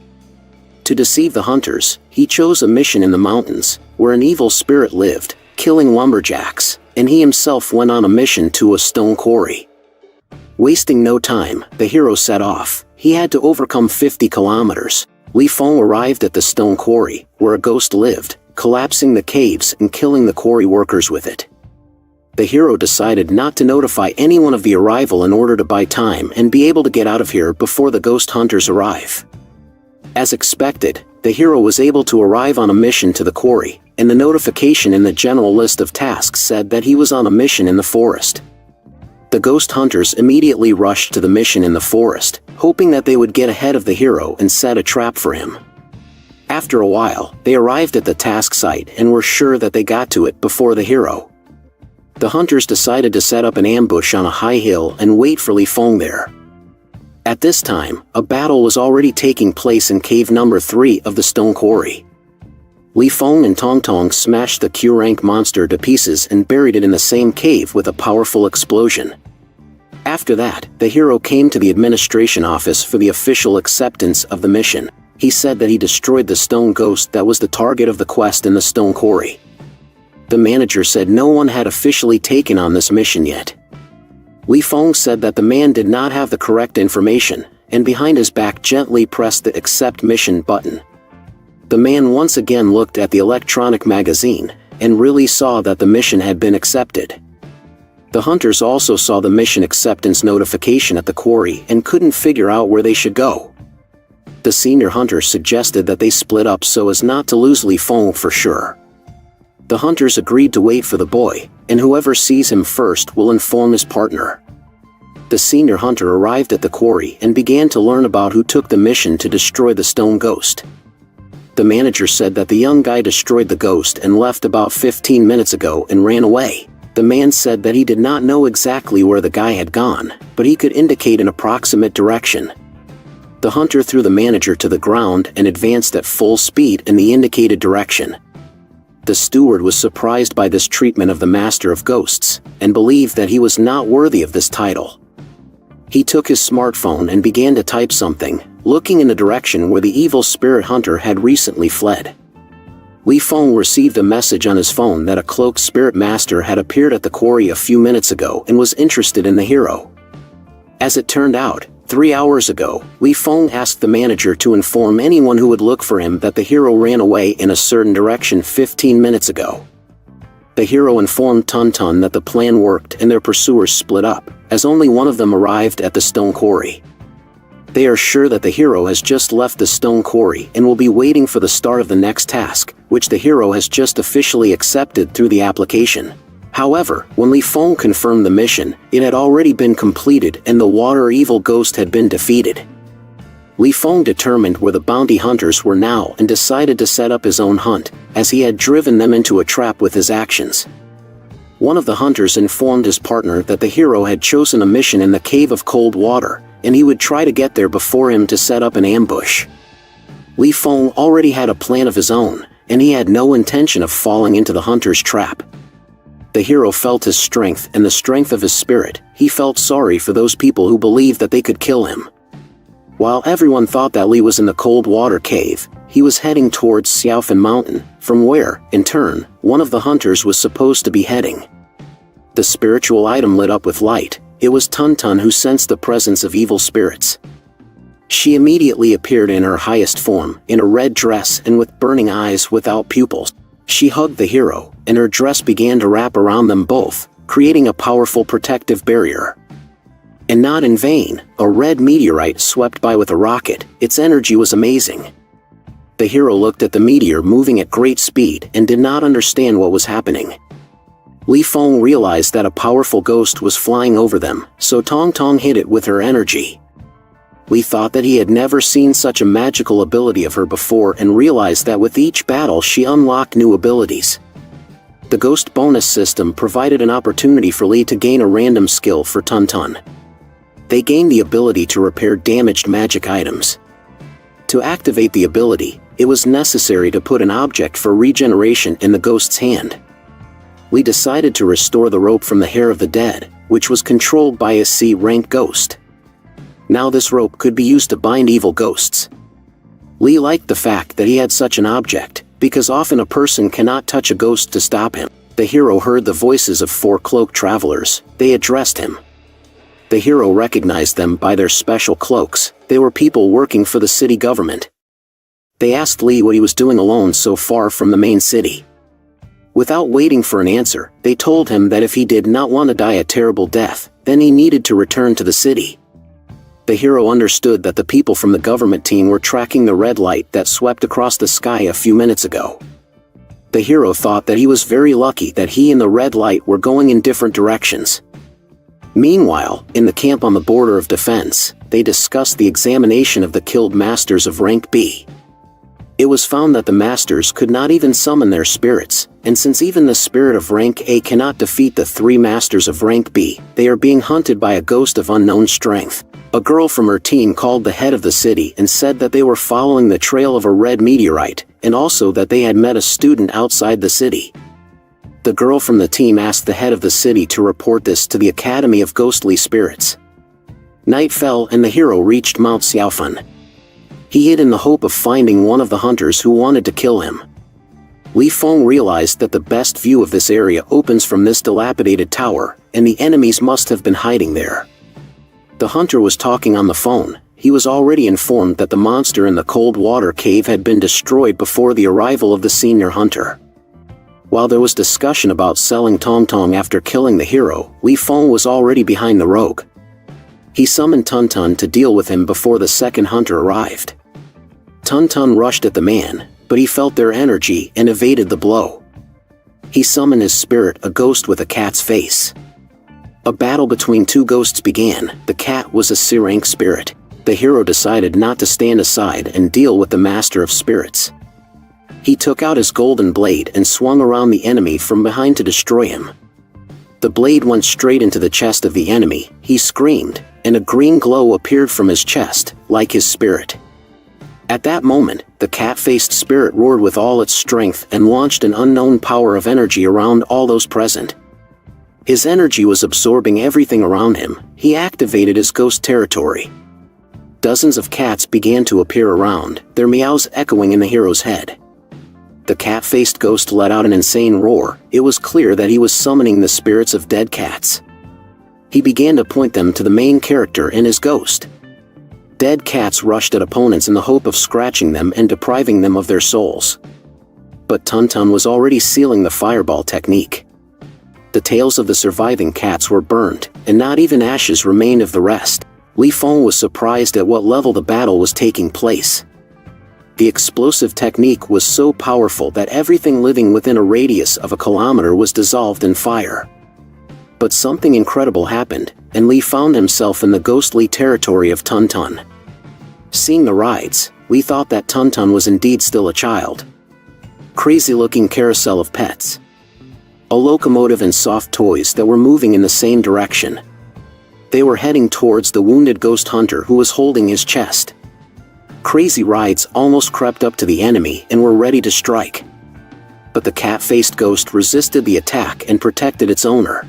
To deceive the hunters, he chose a mission in the mountains, where an evil spirit lived, killing lumberjacks, and he himself went on a mission to a stone quarry. Wasting no time, the hero set off. He had to overcome 50 kilometers. Li Feng arrived at the stone quarry, where a ghost lived, collapsing the caves and killing the quarry workers with it. The hero decided not to notify anyone of the arrival in order to buy time and be able to get out of here before the ghost hunters arrive. As expected, the hero was able to arrive on a mission to the quarry, and the notification in the general list of tasks said that he was on a mission in the forest. The ghost hunters immediately rushed to the mission in the forest, hoping that they would get ahead of the hero and set a trap for him. After a while, they arrived at the task site and were sure that they got to it before the hero. The hunters decided to set up an ambush on a high hill and wait for Li Feng there. At this time, a battle was already taking place in cave number 3 of the stone quarry. Li Feng and Tong Tong smashed the Q-rank monster to pieces and buried it in the same cave with a powerful explosion. After that, the hero came to the administration office for the official acceptance of the mission. He said that he destroyed the stone ghost that was the target of the quest in the stone quarry. The manager said no one had officially taken on this mission yet. Li Feng said that the man did not have the correct information, and behind his back gently pressed the accept mission button. The man once again looked at the electronic magazine, and really saw that the mission had been accepted. The hunters also saw the mission acceptance notification at the quarry and couldn't figure out where they should go. The senior hunter suggested that they split up so as not to lose Li Feng for sure. The hunters agreed to wait for the boy, and whoever sees him first will inform his partner. The senior hunter arrived at the quarry and began to learn about who took the mission to destroy the stone ghost. The manager said that the young guy destroyed the ghost and left about 15 minutes ago and ran away. The man said that he did not know exactly where the guy had gone, but he could indicate an approximate direction. The hunter threw the manager to the ground and advanced at full speed in the indicated direction. The steward was surprised by this treatment of the master of ghosts, and believed that he was not worthy of this title. He took his smartphone and began to type something, looking in the direction where the evil spirit hunter had recently fled. Li Feng received a message on his phone that a cloaked spirit master had appeared at the quarry a few minutes ago and was interested in the hero. As it turned out, 3 hours ago, Li Feng asked the manager to inform anyone who would look for him that the hero ran away in a certain direction 15 minutes ago. The hero informed Tun Tun that the plan worked and their pursuers split up, as only one of them arrived at the stone quarry. They are sure that the hero has just left the stone quarry and will be waiting for the start of the next task, which the hero has just officially accepted through the application. However, when Li Feng confirmed the mission, it had already been completed and the water evil ghost had been defeated. Li Feng determined where the bounty hunters were now and decided to set up his own hunt, as he had driven them into a trap with his actions. One of the hunters informed his partner that the hero had chosen a mission in the Cave of Cold Water, and he would try to get there before him to set up an ambush. Li Feng already had a plan of his own, and he had no intention of falling into the hunter's trap. The hero felt his strength and the strength of his spirit. He felt sorry for those people who believed that they could kill him. While everyone thought that Li was in the cold water cave, he was heading towards Xiaofan Mountain, from where, in turn, one of the hunters was supposed to be heading. The spiritual item lit up with light. It was Tun-Tun who sensed the presence of evil spirits. She immediately appeared in her highest form, in a red dress and with burning eyes without pupils. She hugged the hero, and her dress began to wrap around them both, creating a powerful protective barrier. And not in vain, a red meteorite swept by with a rocket. Its energy was amazing. The hero looked at the meteor moving at great speed and did not understand what was happening. Li Feng realized that a powerful ghost was flying over them, so Tong Tong hit it with her energy. Li thought that he had never seen such a magical ability of her before and realized that with each battle she unlocked new abilities. The ghost bonus system provided an opportunity for Li to gain a random skill for Tun-Tun. They gained the ability to repair damaged magic items. To activate the ability, it was necessary to put an object for regeneration in the ghost's hand. Li decided to restore the rope from the hair of the dead, which was controlled by a C-rank ghost. Now this rope could be used to bind evil ghosts. Li liked the fact that he had such an object, because often a person cannot touch a ghost to stop him. The hero heard the voices of 4 cloaked travelers. They addressed him. The hero recognized them by their special cloaks. They were people working for the city government. They asked Li what he was doing alone so far from the main city. Without waiting for an answer, they told him that if he did not want to die a terrible death, then he needed to return to the city. The hero understood that the people from the government team were tracking the red light that swept across the sky a few minutes ago. The hero thought that he was very lucky that he and the red light were going in different directions. Meanwhile, in the camp on the border of defense, they discussed the examination of the killed masters of rank B. It was found that the masters could not even summon their spirits, and since even the spirit of rank A cannot defeat the 3 masters of rank B, they are being hunted by a ghost of unknown strength. A girl from her team called the head of the city and said that they were following the trail of a red meteorite, and also that they had met a student outside the city. The girl from the team asked the head of the city to report this to the Academy of Ghostly Spirits. Night fell and the hero reached Mount Xiaofan. He hid in the hope of finding one of the hunters who wanted to kill him. Li Feng realized that the best view of this area opens from this dilapidated tower, and the enemies must have been hiding there. The hunter was talking on the phone. He was already informed that the monster in the cold water cave had been destroyed before the arrival of the senior hunter. While there was discussion about selling Tong Tong after killing the hero, Li Feng was already behind the rogue. He summoned Tun-Tun to deal with him before the second hunter arrived. Tun-Tun rushed at the man, but he felt their energy and evaded the blow. He summoned his spirit, a ghost with a cat's face. A battle between 2 ghosts began. The cat was a C-rank spirit. The hero decided not to stand aside and deal with the master of spirits. He took out his golden blade and swung around the enemy from behind to destroy him. The blade went straight into the chest of the enemy. He screamed, and a green glow appeared from his chest, like his spirit. At that moment, the cat-faced spirit roared with all its strength and launched an unknown power of energy around all those present. His energy was absorbing everything around him. He activated his ghost territory. Dozens of cats began to appear around, their meows echoing in the hero's head. The cat-faced ghost let out an insane roar. It was clear that he was summoning the spirits of dead cats. He began to point them to the main character and his ghost. Dead cats rushed at opponents in the hope of scratching them and depriving them of their souls. But Tun-Tun was already sealing the fireball technique. The tails of the surviving cats were burned, and not even ashes remained of the rest. Li Feng was surprised at what level the battle was taking place. The explosive technique was so powerful that everything living within a radius of a kilometer was dissolved in fire. But something incredible happened, and Li found himself in the ghostly territory of Tun-Tun. Seeing the rides, Li thought that Tun-Tun was indeed still a child. Crazy-looking carousel of pets. A locomotive and soft toys that were moving in the same direction. They were heading towards the wounded ghost hunter who was holding his chest. Crazy rides almost crept up to the enemy and were ready to strike. But the cat-faced ghost resisted the attack and protected its owner.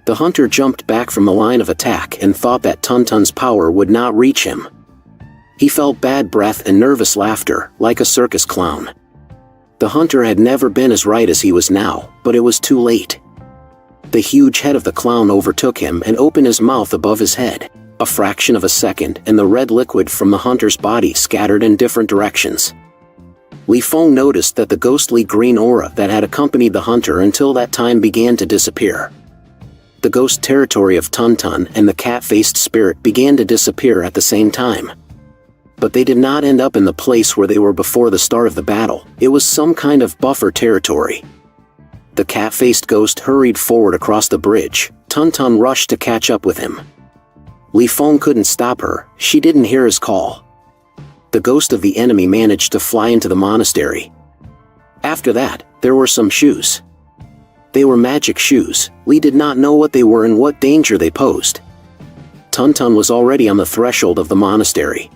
The hunter jumped back from the line of attack and thought that Tun-Tun's power would not reach him. He felt bad breath and nervous laughter, like a circus clown. The hunter had never been as right as he was now, but it was too late. The huge head of the clown overtook him and opened his mouth above his head. A fraction of a second and the red liquid from the hunter's body scattered in different directions. Li Feng noticed that the ghostly green aura that had accompanied the hunter until that time began to disappear. The ghost territory of Tun Tun and the cat-faced spirit began to disappear at the same time. But they did not end up in the place where they were before the start of the battle. It was some kind of buffer territory. The cat-faced ghost hurried forward across the bridge. Tun Tun rushed to catch up with him. Li Feng couldn't stop her, she didn't hear his call. The ghost of the enemy managed to fly into the monastery. After that, there were some shoes. They were magic shoes. Li did not know what they were and what danger they posed. Tun Tun was already on the threshold of the monastery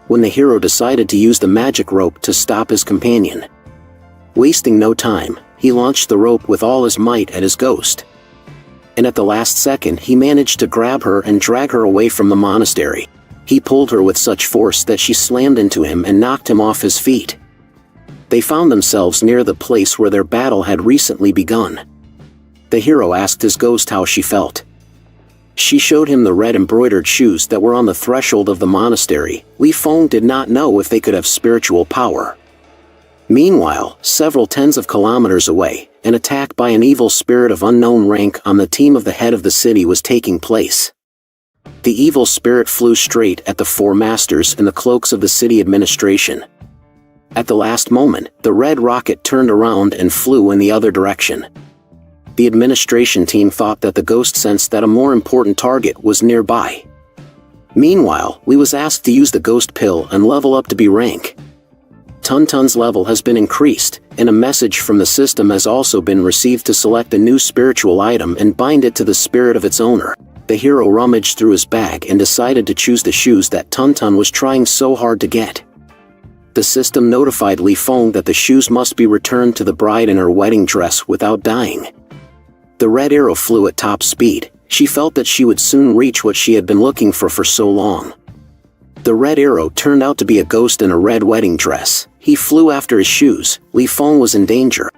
when the hero decided to use the magic rope to stop his companion. Wasting no time, he launched the rope with all his might at his ghost. And at the last second he managed to grab her and drag her away from the monastery. He pulled her with such force that she slammed into him and knocked him off his feet. They found themselves near the place where their battle had recently begun. The hero asked his ghost how she felt. She showed him the red embroidered shoes that were on the threshold of the monastery. Li Feng did not know if they could have spiritual power. Meanwhile, several tens of kilometers away, an attack by an evil spirit of unknown rank on the team of the head of the city was taking place. The evil spirit flew straight at the four masters in the cloaks of the city administration. At the last moment, the red rocket turned around and flew in the other direction. The administration team thought that the ghost sensed that a more important target was nearby. Meanwhile, Li was asked to use the ghost pill and level up to B rank. Tun Tun's level has been increased, and a message from the system has also been received to select a new spiritual item and bind it to the spirit of its owner. The hero rummaged through his bag and decided to choose the shoes that Tun Tun was trying so hard to get. The system notified Li Feng that the shoes must be returned to the bride in her wedding dress without dying. The red arrow flew at top speed. She felt that she would soon reach what she had been looking for so long. The red arrow turned out to be a ghost in a red wedding dress. He flew after his shoes. Li Feng was in danger.